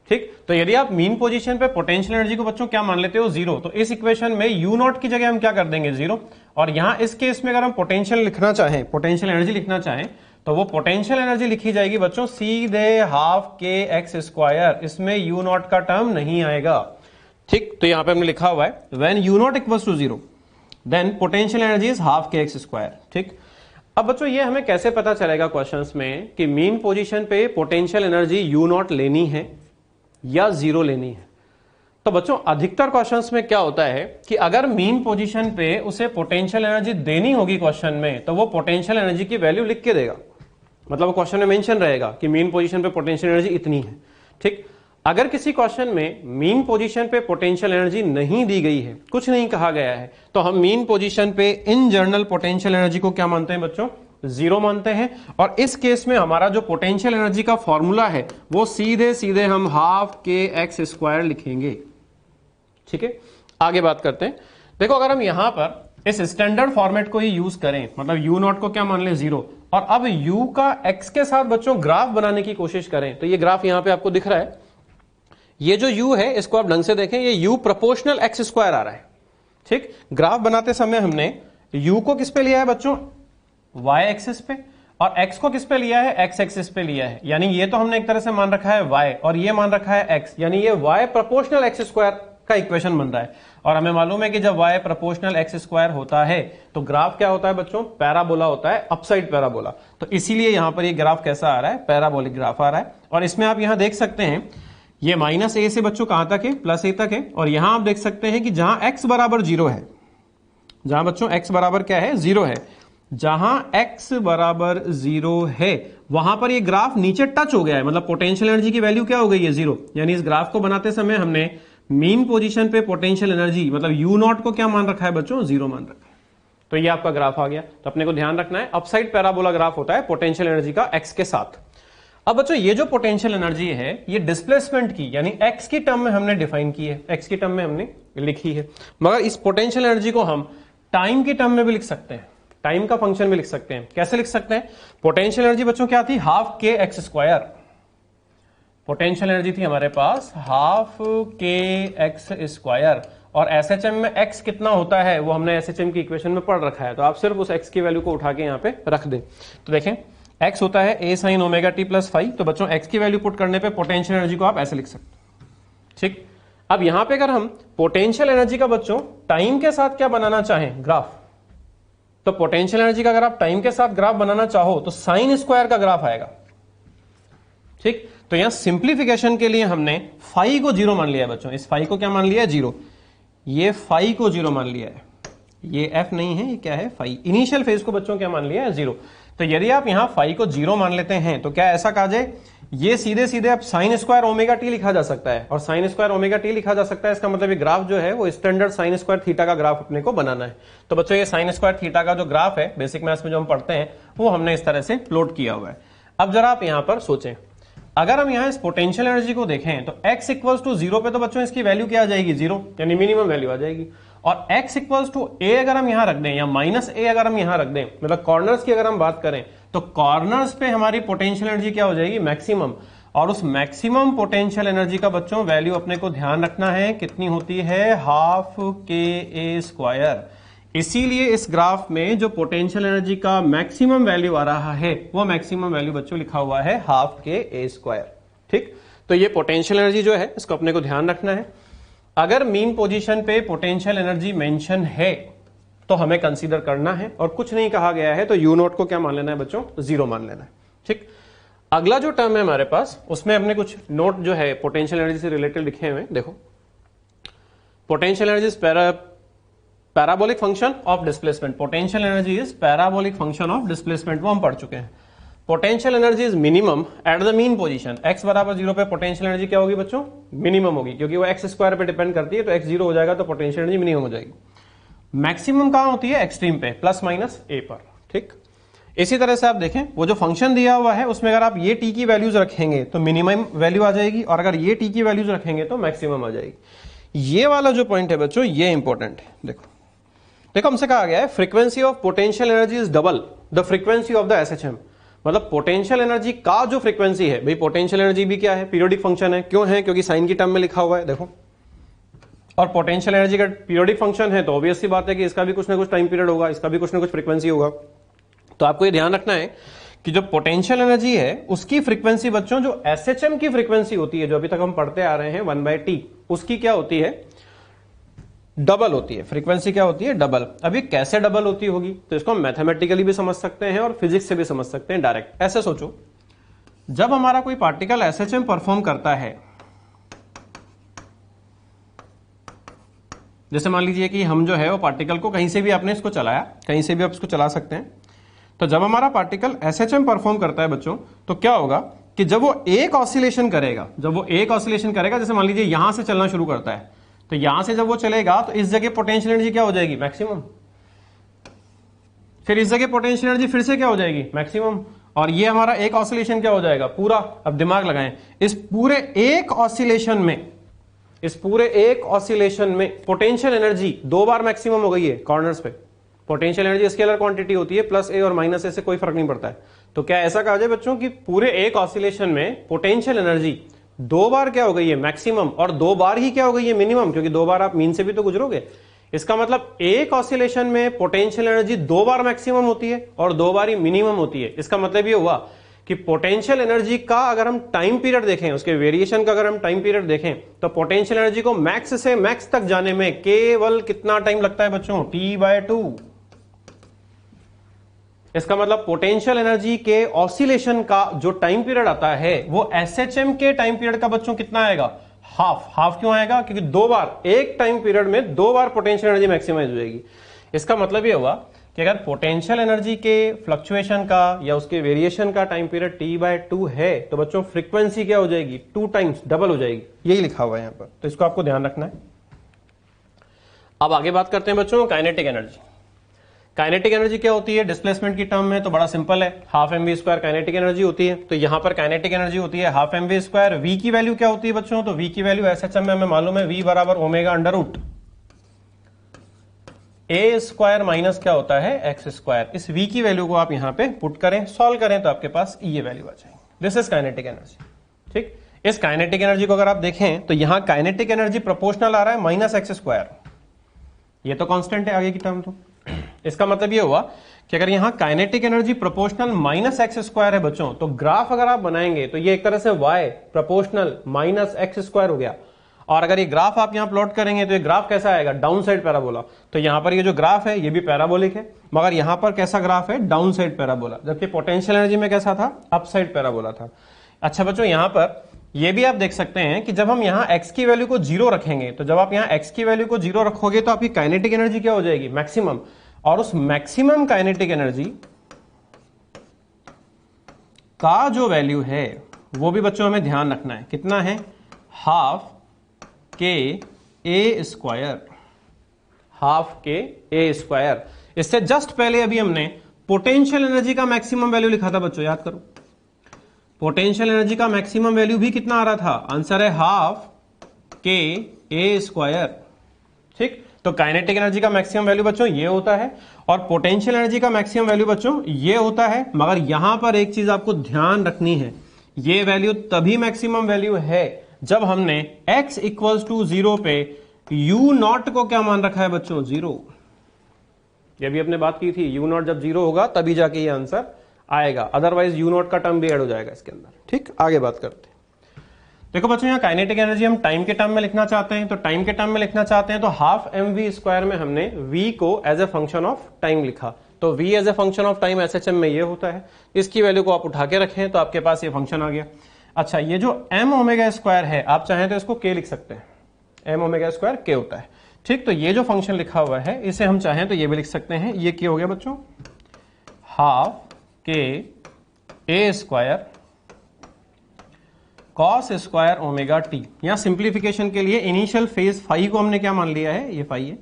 [SPEAKER 1] ठीक, तो यदि आप मीन पोजीशन पे पोटेंशियल एनर्जी को बच्चों क्या मान लेते हो, 0, तो इस इक्वेशन में u0 की जगह हम क्या कर देंगे, 0। और यहां इस केस में अगर हम पोटेंशियल लिखना चाहें, पोटेंशियल एनर्जी लिखना चाहें, तो वो पोटेंशियल एनर्जी लिखी जाएगी बच्चों सीधे हाफ kx², इसमें u0 का टर्म नहीं आएगा। ठीक, तो यहां पे हमने लिखा हुआ है when u0 equals to 0 then potential energy is half kx²। ठीक, अब बच्चों ये हमें कैसे पता चलेगा क्वेश्चंस में कि मीन पोजीशन पे पोटेंशियल एनर्जी u0 लेनी है या 0 लेनी है। तो बच्चों अधिकतर क्वेश्चंस में क्या होता है कि अगर मीन पोजीशन पे उसे पोटेंशियल एनर्जी देनी होगी क्वेश्चन में, तो वो पोटेंशियल एनर्जी की वैल्यू लिख के देगा। मतलब वो क्वेश्चन में मेंशन रहेगा कि मीन पोजीशन पे पोटेंशियल एनर्जी इतनी है। ठीक, अगर किसी क्वेश्चन में मीन पोजीशन पे पोटेंशियल एनर्जी नहीं दी गई है, कुछ नहीं कहा गया है, तो हम मीन पोजीशन पे इन जर्नल पोटेंशियल एनर्जी को क्या मानते हैं बच्चों, 0 मानते हैं। और इस केस में हमारा जो पोटेंशियल एनर्जी का फॉर्मूला है वो सीधे सीधे हम हाफ kx² लिखेंगे। ठीक है, आगे बात करते हैं। देखो अगर हम यहां पर इस स्टैंडर्ड फॉर्मेट को ही यूज करें, मतलब u0 को क्या मान लें, 0, और अब u का x के साथ बच्चों ग्राफ बनाने की कोशिश करें, तो ये ग्राफ यहां पे आपको दिख रहा है। ये जो u है इसको आप ढंग से देखें, ये u प्रोपोर्शनल x² आ रहा है। ठीक, ग्राफ बनाते समय हमने u को किस पे लिया है बच्चों, y एक्सिस पे, और x को किस पे लिया है, x एक्सिस पे लिया है। यानी ये तो हमने एक तरह से मान रखा है y और ये मान रखा है x, यानी ये y प्रोपोर्शनल x² का इक्वेशन बन रहा है। और हमें मालूम है कि जब y प्रोपोर्शनल x स्क्वायर होता है तो ग्राफ क्या होता है बच्चों, पैराबोला होता है, अपसाइड पैराबोला। तो इसीलिए यहां पर ये ग्राफ कैसा आ रहा है, पैराबोलिक ग्राफ आ रहा है। और इसमें आप यहां देख सकते हैं ये -a से बच्चों कहां तक है, +a तक है। और यहां आप देख सकते हैं कि जहां x बराबर 0 है, जहां बच्चों x बराबर क्या है, 0 है, जहां x बराबर 0 है वहां पर ये ग्राफ नीचे टच हो गया है, मतलब पोटेंशियल एनर्जी की वैल्यू क्या हो गई है, 0। यानी इस ग्राफ को बनाते समय हमने मीन पोजीशन पे पोटेंशियल एनर्जी मतलब u0 को क्या मान रखा है बच्चों, 0 मान रखा है। तो ये आपका ग्राफ आ गया। तो अपने को ध्यान रखना है अपसाइड पैराबोला ग्राफ होता है पोटेंशियल एनर्जी का x के साथ। अब बच्चों ये जो पोटेंशियल एनर्जी है ये डिस्प्लेसमेंट की यानी x की टर्म में हमने डिफाइन की है, x की टर्म में हमने लिखी है। मगर इस पोटेंशियल एनर्जी को हम टाइम की टर्म में भी लिख सकते हैं, टाइम का फंक्शन भी लिख सकते हैं। कैसे लिख सकते हैं, पोटेंशियल एनर्जी बच्चों क्या थी, हाफ के एक्स स्क्वायर। पोटेंशियल एनर्जी थी हमारे पास हाफ के एक्स स्क्वायर। और एसएचएम में x कितना होता है वो हमने एसएचएम की इक्वेशन में पढ़ रखा है, तो आप सिर्फ उस x की वैल्यू को उठा के यहां पे रख दें। तो देखें x होता है a sin omega t plus five. तो बच्चों x की वैल्यू पुट करने पे पोटेंशियल एनर्जी को आप ऐसे लिख सकते हैं, ठीक। अब यहां पे अगर हम पोटेंशियल एनर्जी का बच्चों टाइम के साथ क्या बनाना चाहें, ग्राफ, तो पोटेंशियल एनर्जी का अगर आप टाइम के साथ ग्राफ बनाना चाहो तो साइन स्क्वायर का ग्राफ आएगा, ठीक। तो यहां सिंप्लीफिकेशन के लिए हमने फाई को 0 मान लिया है बच्चों, इस फाई को क्या मान लिया है, 0। ये फाई को 0 मान लिया है, ये एफ नहीं है, ये क्या है, फाई। इनिशियल फेज को बच्चों क्या मान लिया है, 0। तो यदि आप यहां फाई को 0 मान लेते हैं तो क्या ऐसा कहा जाए, ये सीधे सीधे अब साइन स्क्वायर ओमेगा टी लिखा जा सकता है। और साइन स्क्वायर ओमेगा टी लिखा जा सकता है, इसका मतलब ये ग्राफ जो है वो स्टैंडर्ड साइन स्क्वायर थीटा का ग्राफ अपने को बनाना है। तो बच्चों ये साइन स्क्वायर थीटा का जो ग्राफ है बेसिक मैथ्स में जो हम पढ़ते हैं वो हमने इस तरह से प्लॉट किया हुआ है। अब जरा आप यहां पर सोचें, अगर हम यहां इस पोटेंशियल एनर्जी को देखें तो x इक्वल्स टू 0 पे तो बच्चों इसकी वैल्यू क्या आ जाएगी, 0, यानी मिनिमम वैल्यू आ जाएगी। और x इक्वल्स टू a अगर हम यहां रख दें या -a अगर हम यहां रख दें, मतलब कॉर्नर्स की अगर हम बात करें तो कॉर्नर्स पे हमारी पोटेंशियल एनर्जी क्या हो जाएगी, मैक्सिमम। और उस मैक्सिमम पोटेंशियल एनर्जी का बच्चों वैल्यू अपने को ध्यान रखना है कितनी होती है, हाफ के ए स्क्वायर। इसीलिए इस ग्राफ में जो पोटेंशियल एनर्जी का मैक्सिमम वैल्यू आ रहा है वो मैक्सिमम वैल्यू बच्चों लिखा हुआ है हाफ के ए स्क्वायर, ठीक। तो ये पोटेंशियल एनर्जी जो है इसको अपने को ध्यान रखना है। अगर मीन पोजीशन पे पोटेंशियल एनर्जी मेंशन है तो हमें कंसीडर करना है, और कुछ नहीं कहा गया है तो u0 को क्या मान लेना है बच्चों, 0 मान लेना है, ठीक। अगला जो टर्म है हमारे पास उसमें हमने कुछ नोट जो है पोटेंशियल एनर्जी से रिलेटेड लिखे हुए। देखो potential energy is parabolic function of displacement, potential energy is parabolic function of displacement, वो हम पढ़ चुके हैं। Potential energy is minimum at the mean position, x बराबर 0 पे पोटेंशियल एनर्जी क्या होगी बच्चों, मिनिमम होगी, क्योंकि वो x स्क्वायर पे डिपेंड करती है। तो x 0 हो जाएगा तो पोटेंशियल एनर्जी मिनिमम हो जाएगी। मैक्सिमम कहां होती है, एक्सट्रीम पे, ±a पर, ठीक। इसी तरह से आप देखें वो जो फंक्शन दिया हुआ है उसमें अगर आप ये t की वैल्यूज रखेंगे तो मिनिमम वैल्यू आ जाएगी, और अगर ये t की वैल्यूज रखेंगे तो मैक्सिमम आ जाएगी। ये वाला जो पॉइंट है बच्चों ये इंपॉर्टेंट है। देखो हमसे कहा गया है frequency of potential energy is double the frequency of the SHM, मतलब पोटेंशियल एनर्जी का जो फ्रीक्वेंसी है, भाई पोटेंशियल एनर्जी भी क्या है, पीरियोडिक फंक्शन है। क्यों है, क्योंकि साइन की टर्म में लिखा हुआ है, देखो। और पोटेंशियल एनर्जी का पीरियोडिक फंक्शन है तो ऑब्वियस सी बात है कि इसका भी कुछ ना कुछ टाइम पीरियड होगा, इसका भी कुछ ना कुछ फ्रीक्वेंसी होगा। तो आपको ये ध्यान रखना है कि जो पोटेंशियल एनर्जी है उसकी फ्रीक्वेंसी बच्चों जो एसएचएम की फ्रीक्वेंसी होती है, जो अभी तक हम पढ़ते आ रहे हैं 1/t, उसकी क्या होती है, डबल होती है। फ्रीक्वेंसी क्या होती है, डबल। अभी कैसे डबल होती होगी तो इसको हम मैथमेटिकली भी समझ सकते हैं और फिजिक्स से भी समझ सकते हैं डायरेक्ट। ऐसे सोचो, जब हमारा कोई पार्टिकल एसएचएम परफॉर्म करता है, जैसे मान लीजिए कि हम जो है वो पार्टिकल को कहीं से भी आपने इसको चलाया, कहीं से भी आप इसको चला सकते हैं। तो जब हमारा पार्टिकल एसएचएम परफॉर्म करता है बच्चों तो क्या होगा कि जब वो एक ऑसिलेशन करेगा, जैसे मान लीजिए यहां से चलना शुरू करता है, तो यहां से जब वो चलेगा तो इस जगह पोटेंशियल एनर्जी क्या हो जाएगी, मैक्सिमम। फिर इस जगह पोटेंशियल एनर्जी फिर से क्या हो जाएगी, मैक्सिमम। और ये हमारा एक ऑसिलेशन क्या हो जाएगा, पूरा। अब दिमाग लगाएं, इस पूरे एक ऑसिलेशन में पोटेंशियल एनर्जी 2 बार मैक्सिमम हो गई है कॉर्नर्स पे। पोटेंशियल एनर्जी स्केलर क्वांटिटी होती है, +a और -a से कोई फर्क नहीं पड़ता है। तो क्या ऐसा कहा जाए बच्चों कि पूरे एक ऑसिलेशन में पोटेंशियल एनर्जी 2 बार क्या हो गई है, मैक्सिमम, और 2 बार ही क्या हो गई है, मिनिमम, क्योंकि 2 बार आप मीन से भी तो गुजरोगे। इसका मतलब एक ऑसिलेशन में पोटेंशियल एनर्जी 2 बार मैक्सिमम होती है और 2 बार ही मिनिमम होती है। इसका मतलब ये हुआ कि पोटेंशियल एनर्जी का अगर हम टाइम पीरियड देखें, उसके वेरिएशन का अगर हम टाइम पीरियड देखें, तो पोटेंशियल एनर्जी को मैक्स से मैक्स तक जाने में केवल कितना टाइम लगता है बच्चों? T/2। इसका मतलब पोटेंशियल एनर्जी के ऑसिलेशन का जो टाइम पीरियड आता है वो SHM के टाइम पीरियड का बच्चों कितना आएगा? हाफ। हाफ क्यों आएगा? क्योंकि दो बार, एक टाइम पीरियड में दो बार पोटेंशियल एनर्जी मैक्सिमाइज हो जाएगी। इसका मतलब ये हुआ कि अगर पोटेंशियल एनर्जी के फ्लक्चुएशन का या उसके वेरिएशन का टाइम पीरियड T/2 है तो बच्चों फ्रीक्वेंसी क्या हो जाएगी? 2 टाइम्स, डबल हो जाएगी। यही लिखा हुआ है यहां पर, तो इसको आपको ध्यान रखना है। अब आगे बात करते हैं बच्चों काइनेटिक एनर्जी। काइनेटिक एनर्जी क्या होती है डिस्प्लेसमेंट की टर्म में? तो बड़ा सिंपल है, हाफ mv² काइनेटिक एनर्जी होती है। तो यहां पर काइनेटिक एनर्जी होती है हाफ mv²। v की वैल्यू क्या होती है बच्चों? तो v की वैल्यू SHM में हमें मालूम है, v बराबर omega under root a² minus क्या होता है? x²। इस v की वैल्यू को आप यहां पे पुट करें, सॉल्व करें तो आपके पास ये वैल्यू आ जाएगी। This is kinetic energy. ठीक, इस काइनेटिक एनर्जी को अगर आप देखें तो यहां काइनेटिक एनर्जी प्रोपोर्शनल आ रहा है -x²। ये तो कांस्टेंट है आगे की टर्म। तो इसका मतलब ये हुआ कि अगर यहां काइनेटिक एनर्जी प्रोपोर्शनल -x² है बच्चों, तो ग्राफ अगर आप बनाएंगे तो ये एक तरह से y प्रोपोर्शनल -x² हो गया। और अगर ये ग्राफ आप यहां प्लॉट करेंगे तो ये ग्राफ कैसा आएगा? Down side parabola. तो यहां पर ये जो ग्राफ है ये भी पैराबोलिक है, मगर यहां पर कैसा ग्राफ है? Down side parabola. जबकि पोटेंशियल एनर्जी में कैसा था? अप साइड पैराबोला था। अच्छा बच्चों, यहां पर ये भी आप देख सकते हैं कि जब हम यहां x की वैल्यू को 0 रखेंगे, तो जब आप यहां x की वैल्यू को 0 रखोगे तो आपकी काइनेटिक एनर्जी क्या हो जाएगी? मैक्सिमम। और उस मैक्सिमम काइनेटिक एनर्जी का जो वैल्यू है वो भी बच्चों हमें ध्यान रखना है। कितना है? हाफ के a²। हाफ के a²। इससे जस्ट पहले अभी हमने पोटेंशियल एनर्जी का मैक्सिमम वैल्यू लिखा था बच्चों, याद करो। पोटेंशियल एनर्जी का मैक्सिमम वैल्यू भी कितना आ रहा था? आंसर है हाफ के a²। ठीक, तो काइनेटिक एनर्जी का मैक्सिमम वैल्यू बच्चों ये होता है और पोटेंशियल एनर्जी का मैक्सिमम वैल्यू बच्चों ये होता है। मगर यहां पर एक चीज आपको ध्यान रखनी है, ये वैल्यू तभी मैक्सिमम वैल्यू है जब हमने x = 0 पे u0 को क्या मान रखा है बच्चों? 0। ये भी अपने बात की थी, u0 जब 0 होगा तभी जाके ये आंसर आएगा, अदरवाइज u0 का टर्म भी ऐड हो जाएगा इसके अंदर। ठीक, आगे बात करते हैं। देखो बच्चों, यहाँ काइनेटिक एनर्जी हम टाइम के टर्म में लिखना चाहते हैं, तो टाइम के टर्म में लिखना चाहते हैं तो हाफ mv² में हमने v को as a function of time लिखा। तो v as a function of time SHM में ये होता है। इसकी वैल्यू को आप उठा के रखें तो आपके पास ये फंक्शन आ गया। अच्छा, ये जो m⍵² है, आप चाहें तो इसको k लिख सकते हैं। m⍵² k होता है। ठीक, तो ये जो फंक्शन लिखा हुआ है इसे हम चाहें तो ये भी लिख सकते हैं। ये k हो गया बच्चों, हाफ के a² cos² ओमेगा t। यहां सिंप्लीफिकेशन के लिए इनिशियल फेज फाई को हमने क्या मान लिया है? ये फाई है।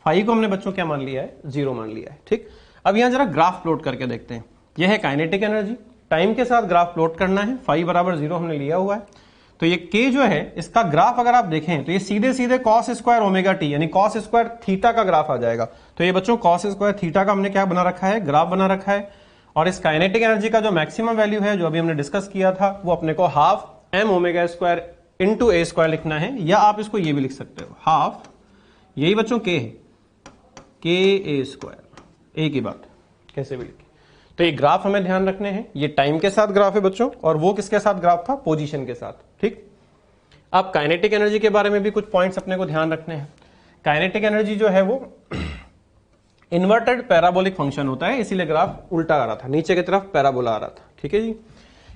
[SPEAKER 1] फाई को हमने बच्चों क्या मान लिया है? 0 मान लिया है। ठीक, अब यहां जरा ग्राफ प्लॉट करके देखते हैं। यह है काइनेटिक एनर्जी, टाइम के साथ ग्राफ प्लॉट करना है। फाई बराबर 0 हमने लिया हुआ है। तो ये k जो है इसका ग्राफ अगर आप देखें तो ये सीधे सीधे cos² ओमेगा t यानी cos² थीटा का ग्राफ आ जाएगा। तो ये बच्चों cos² थीटा का हमने क्या बना रखा है? ग्राफ बना रखा है। और इस काइनेटिक एनर्जी का जो मैक्सिमम वैल्यू है जो अभी हमने डिस्कस किया था वो अपने को हाफ m⍵² इंटू a² लिखना है, या आप इसको ये भी लिख सकते हो हाफ, यही बच्चों k है, k a²। एक ही बात, कैसे भी लिखे। तो ये ग्राफ हमें ध्यान रखने हैं, ये टाइम के साथ ग्राफ है बच्चों, और वो किसके साथ ग्राफ था? पोजीशन के साथ। ठीक, अब काइनेटिक एनर्जी के बारे में भी कुछ पॉइंट्स अपने को ध्यान रखने हैं। काइनेटिक एनर्जी जो है वो इन्वर्टेड पैराबोलिक फंक्शन होता है, इसीलिए ग्राफ उल्टा आ रहा था, नीचे की तरफ पैराबोला आ रहा था। ठीक है जी,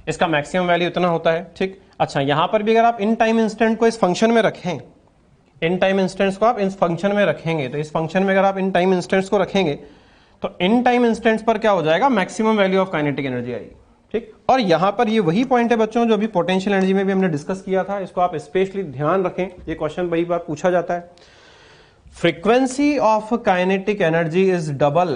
[SPEAKER 1] इसका मैक्सिमम वैल्यू इतना होता है। ठीक, अच्छा, यहां पर भी अगर आप इन टाइम इंस्टेंट को इस फंक्शन में रखें, इन टाइम इंस्टेंट्स को आप इस फंक्शन में रखेंगे, तो इस फंक्शन में अगर आप इन टाइम इंस्टेंट्स को रखेंगे तो इन टाइम इंस्टेंट्स पर क्या हो जाएगा? Maximum value of kinetic energy आएगी। ठीक, और यहां पर ये वही पॉइंट है बच्चों जो अभी पोटेंशियल एनर्जी में भी हमने डिस्कस किया था, इसको आप स्पेशली ध्यान रखें, ये क्वेश्चन कई बार पूछा जाता है। Frequency of kinetic energy is double.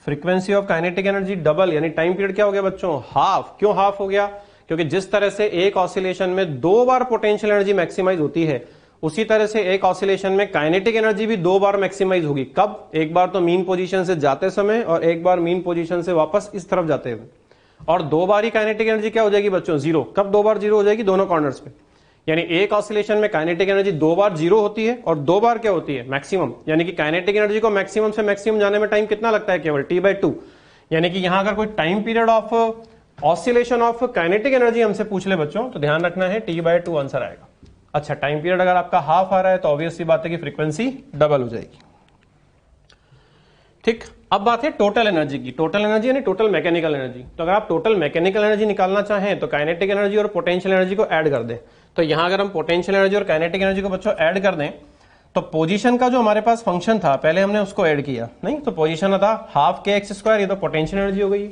[SPEAKER 1] Frequency of kinetic energy double, यानी टाइम पीरियड क्या हो गया बच्चों? हाफ। क्यों हाफ हो गया? क्योंकि जिस तरह से एक ऑसिलेशन में 2 बार पोटेंशियल एनर्जी मैक्सिमाइज होती है, उसी तरह से एक ऑसिलेशन में काइनेटिक एनर्जी भी 2 बार मैक्सिमाइज होगी। कब? एक बार तो मीन पोजीशन से जाते समय और एक बार मीन पोजीशन से वापस इस तरफ जाते हुए, और 2 बार ही काइनेटिक एनर्जी क्या हो जाएगी बच्चों? 0। कब 2 बार 0 हो जाएगी? दोनों कॉर्नर्स पे। यानी एक ऑसिलेशन में काइनेटिक एनर्जी 2 बार 0 होती है और 2 बार क्या होती है? मैक्सिमम। यानी कि काइनेटिक एनर्जी को मैक्सिमम से मैक्सिमम जाने में टाइम कितना लगता है? केवल T/2। यानी कि यहां अगर कोई time period of oscillation of kinetic energy हमसे पूछ ले बच्चों, तो ध्यान रखना है T/2 आंसर आएगा। अच्छा, टाइम पीरियड अगर आपका हाफ आ रहा है तो ऑब्वियस सी बात है कि फ्रीक्वेंसी डबल हो जाएगी। ठीक, अब बात है टोटल एनर्जी की। टोटल एनर्जी यानी टोटल मैकेनिकल एनर्जी। तो अगर आप टोटल मैकेनिकल एनर्जी निकालना चाहें तो काइनेटिक एनर्जी और पोटेंशियल एनर्जी को ऐड कर दें। तो यहां अगर हम पोटेंशियल एनर्जी और काइनेटिक एनर्जी को बच्चों ऐड कर दें तो पोजीशन का जो हमारे पास फंक्शन था पहले हमने उसको ऐड किया, नहीं तो पोजीशन था हाफ के एक्स स्क्वायर, ये तो पोटेंशियल एनर्जी हो गई।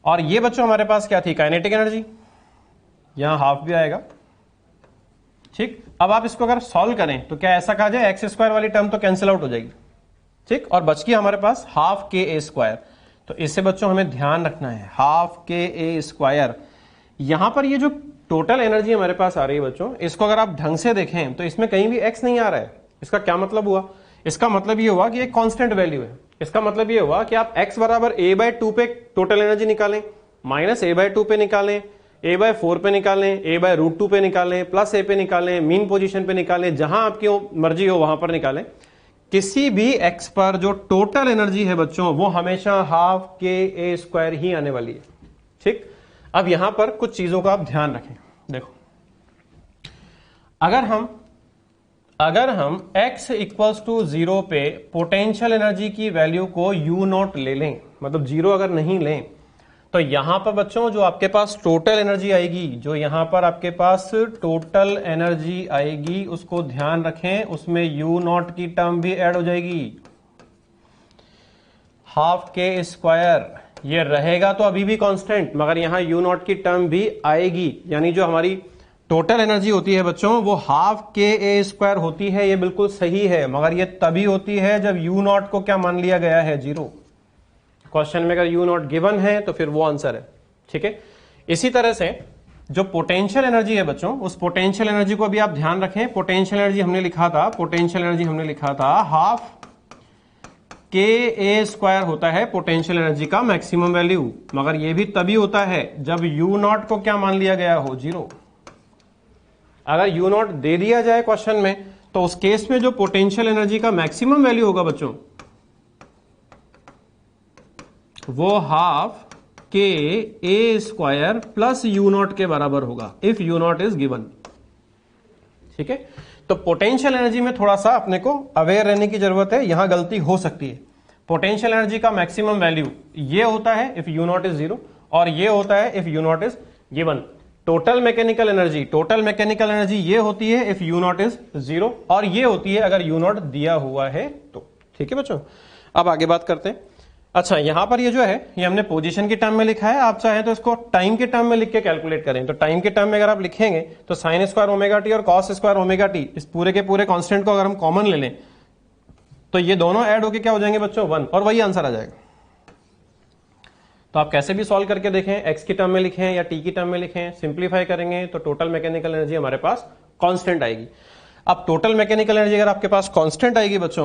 [SPEAKER 1] और ये बच्चों हमारे पास क्या थी, काइनेटिक एनर्जी, यहां हाफ भी आएगा। ठीक, अब आप इसको अगर सॉल्व करें तो क्या ऐसा कहा जाए एक्स स्क्वायर वाली टर्म तो कैंसिल आउट हो जाएगी। ठीक, और बच गया हमारे पास हाफ के ए स्क्वायर। तो इससे बच्चों हमें ध्यान रखना है हाफ के ए स्क्वायर। यहां पर ये जो टोटल एनर्जी हमारे पास आ रही है बच्चों, इसको अगर आप ढंग से देखें तो इसमें कहीं भी एक्स नहीं आ रहा है। इसका क्या मतलब हुआ, इसका मतलब ये हुआ कि एक कांस्टेंट वैल्यू है। इसका मतलब ये हुआ कि आप x बराबर a/2 पे टोटल एनर्जी निकालें, माइनस a/2 पे निकालें, a/4 पे निकालें, a/√2 पे निकालें, प्लस a पे निकालें, मीन पोजीशन पे निकालें, जहां आपकी मर्जी हो वहां पर निकालें। किसी भी x पर जो टोटल एनर्जी है बच्चों वो हमेशा हाफ के ए स्क्वायर ही आने वाली है। ठीक, अब यहां पर कुछ चीजों का आप ध्यान रखें। देखो, अगर हम x इक्वल्स टू 0 पे पोटेंशियल एनर्जी की वैल्यू को u0 ले लें, मतलब 0 अगर नहीं लें, तो यहां पर बच्चों जो आपके पास टोटल एनर्जी आएगी, जो यहां पर आपके पास टोटल एनर्जी आएगी, उसको ध्यान रखें, उसमें u0 की टर्म भी ऐड हो जाएगी। हाफ के स्क्वायर ये रहेगा तो अभी भी कांस्टेंट, मगर यहां u0 की टर्म भी आएगी। यानी जो हमारी टोटल एनर्जी होती है बच्चों वो हाफ के ए स्क्वायर होती है, ये बिल्कुल सही है, मगर ये तभी होती है जब u0 को क्या मान लिया गया है, 0। क्वेश्चन में अगर u0 गिवन है तो फिर वो आंसर है। ठीक है, इसी तरह से जो पोटेंशियल एनर्जी है बच्चों, उस पोटेंशियल एनर्जी को भी आप ध्यान रखें। पोटेंशियल एनर्जी हमने लिखा था हाफ के ए स्क्वायर होता है पोटेंशियल एनर्जी का मैक्सिमम वैल्यू, मगर ये भी तभी होता है जब u0 को क्या मान लिया गया हो, 0। अगर u0 दे दिया जाए क्वेश्चन में तो उस केस में जो पोटेंशियल एनर्जी का मैक्सिमम वैल्यू होगा बच्चों वो हाफ के ए स्क्वायर प्लस u0 के बराबर होगा, इफ u0 इज गिवन। ठीक है, तो पोटेंशियल एनर्जी में थोड़ा सा अपने को अवेयर रहने की जरूरत है, यहां गलती हो सकती है। पोटेंशियल एनर्जी का मैक्सिमम वैल्यू ये होता है इफ u0 इज 0, और ये होता है if u0 is given. Total mechanical energy ये होती है इफ u0 इज 0, और ये होती है अगर u0 दिया हुआ है तो। ठीक है बच्चों, अब आगे बात करते हैं। अच्छा, यहां पर ये जो है ये हमने पोजीशन के टर्म में लिखा है, आप चाहें तो इसको टाइम के टर्म में लिख के कैलकुलेट करें। तो टाइम के टर्म में अगर आप लिखेंगे तो साइन स्क्वायर ओमेगा टी और कॉस स्क्वायर ओमेगा टी, इस पूरे के पूरे कांस्टेंट को अगर हम कॉमन ले लें तो ये दोनों ऐड होके क्या हो जाएंगे बच्चों, 1, और वही आंसर आ जाएगा। तो आप कैसे भी सॉल्व करके देखें, एक्स की टर्म में लिखें या टी की टर्म में लिखें, सिंप्लीफाई करेंगे तो टोटल मैकेनिकल एनर्जी हमारे पास कांस्टेंट आएगी। अब टोटल मैकेनिकल एनर्जी अगर आपके पास कांस्टेंट आएगी बच्चों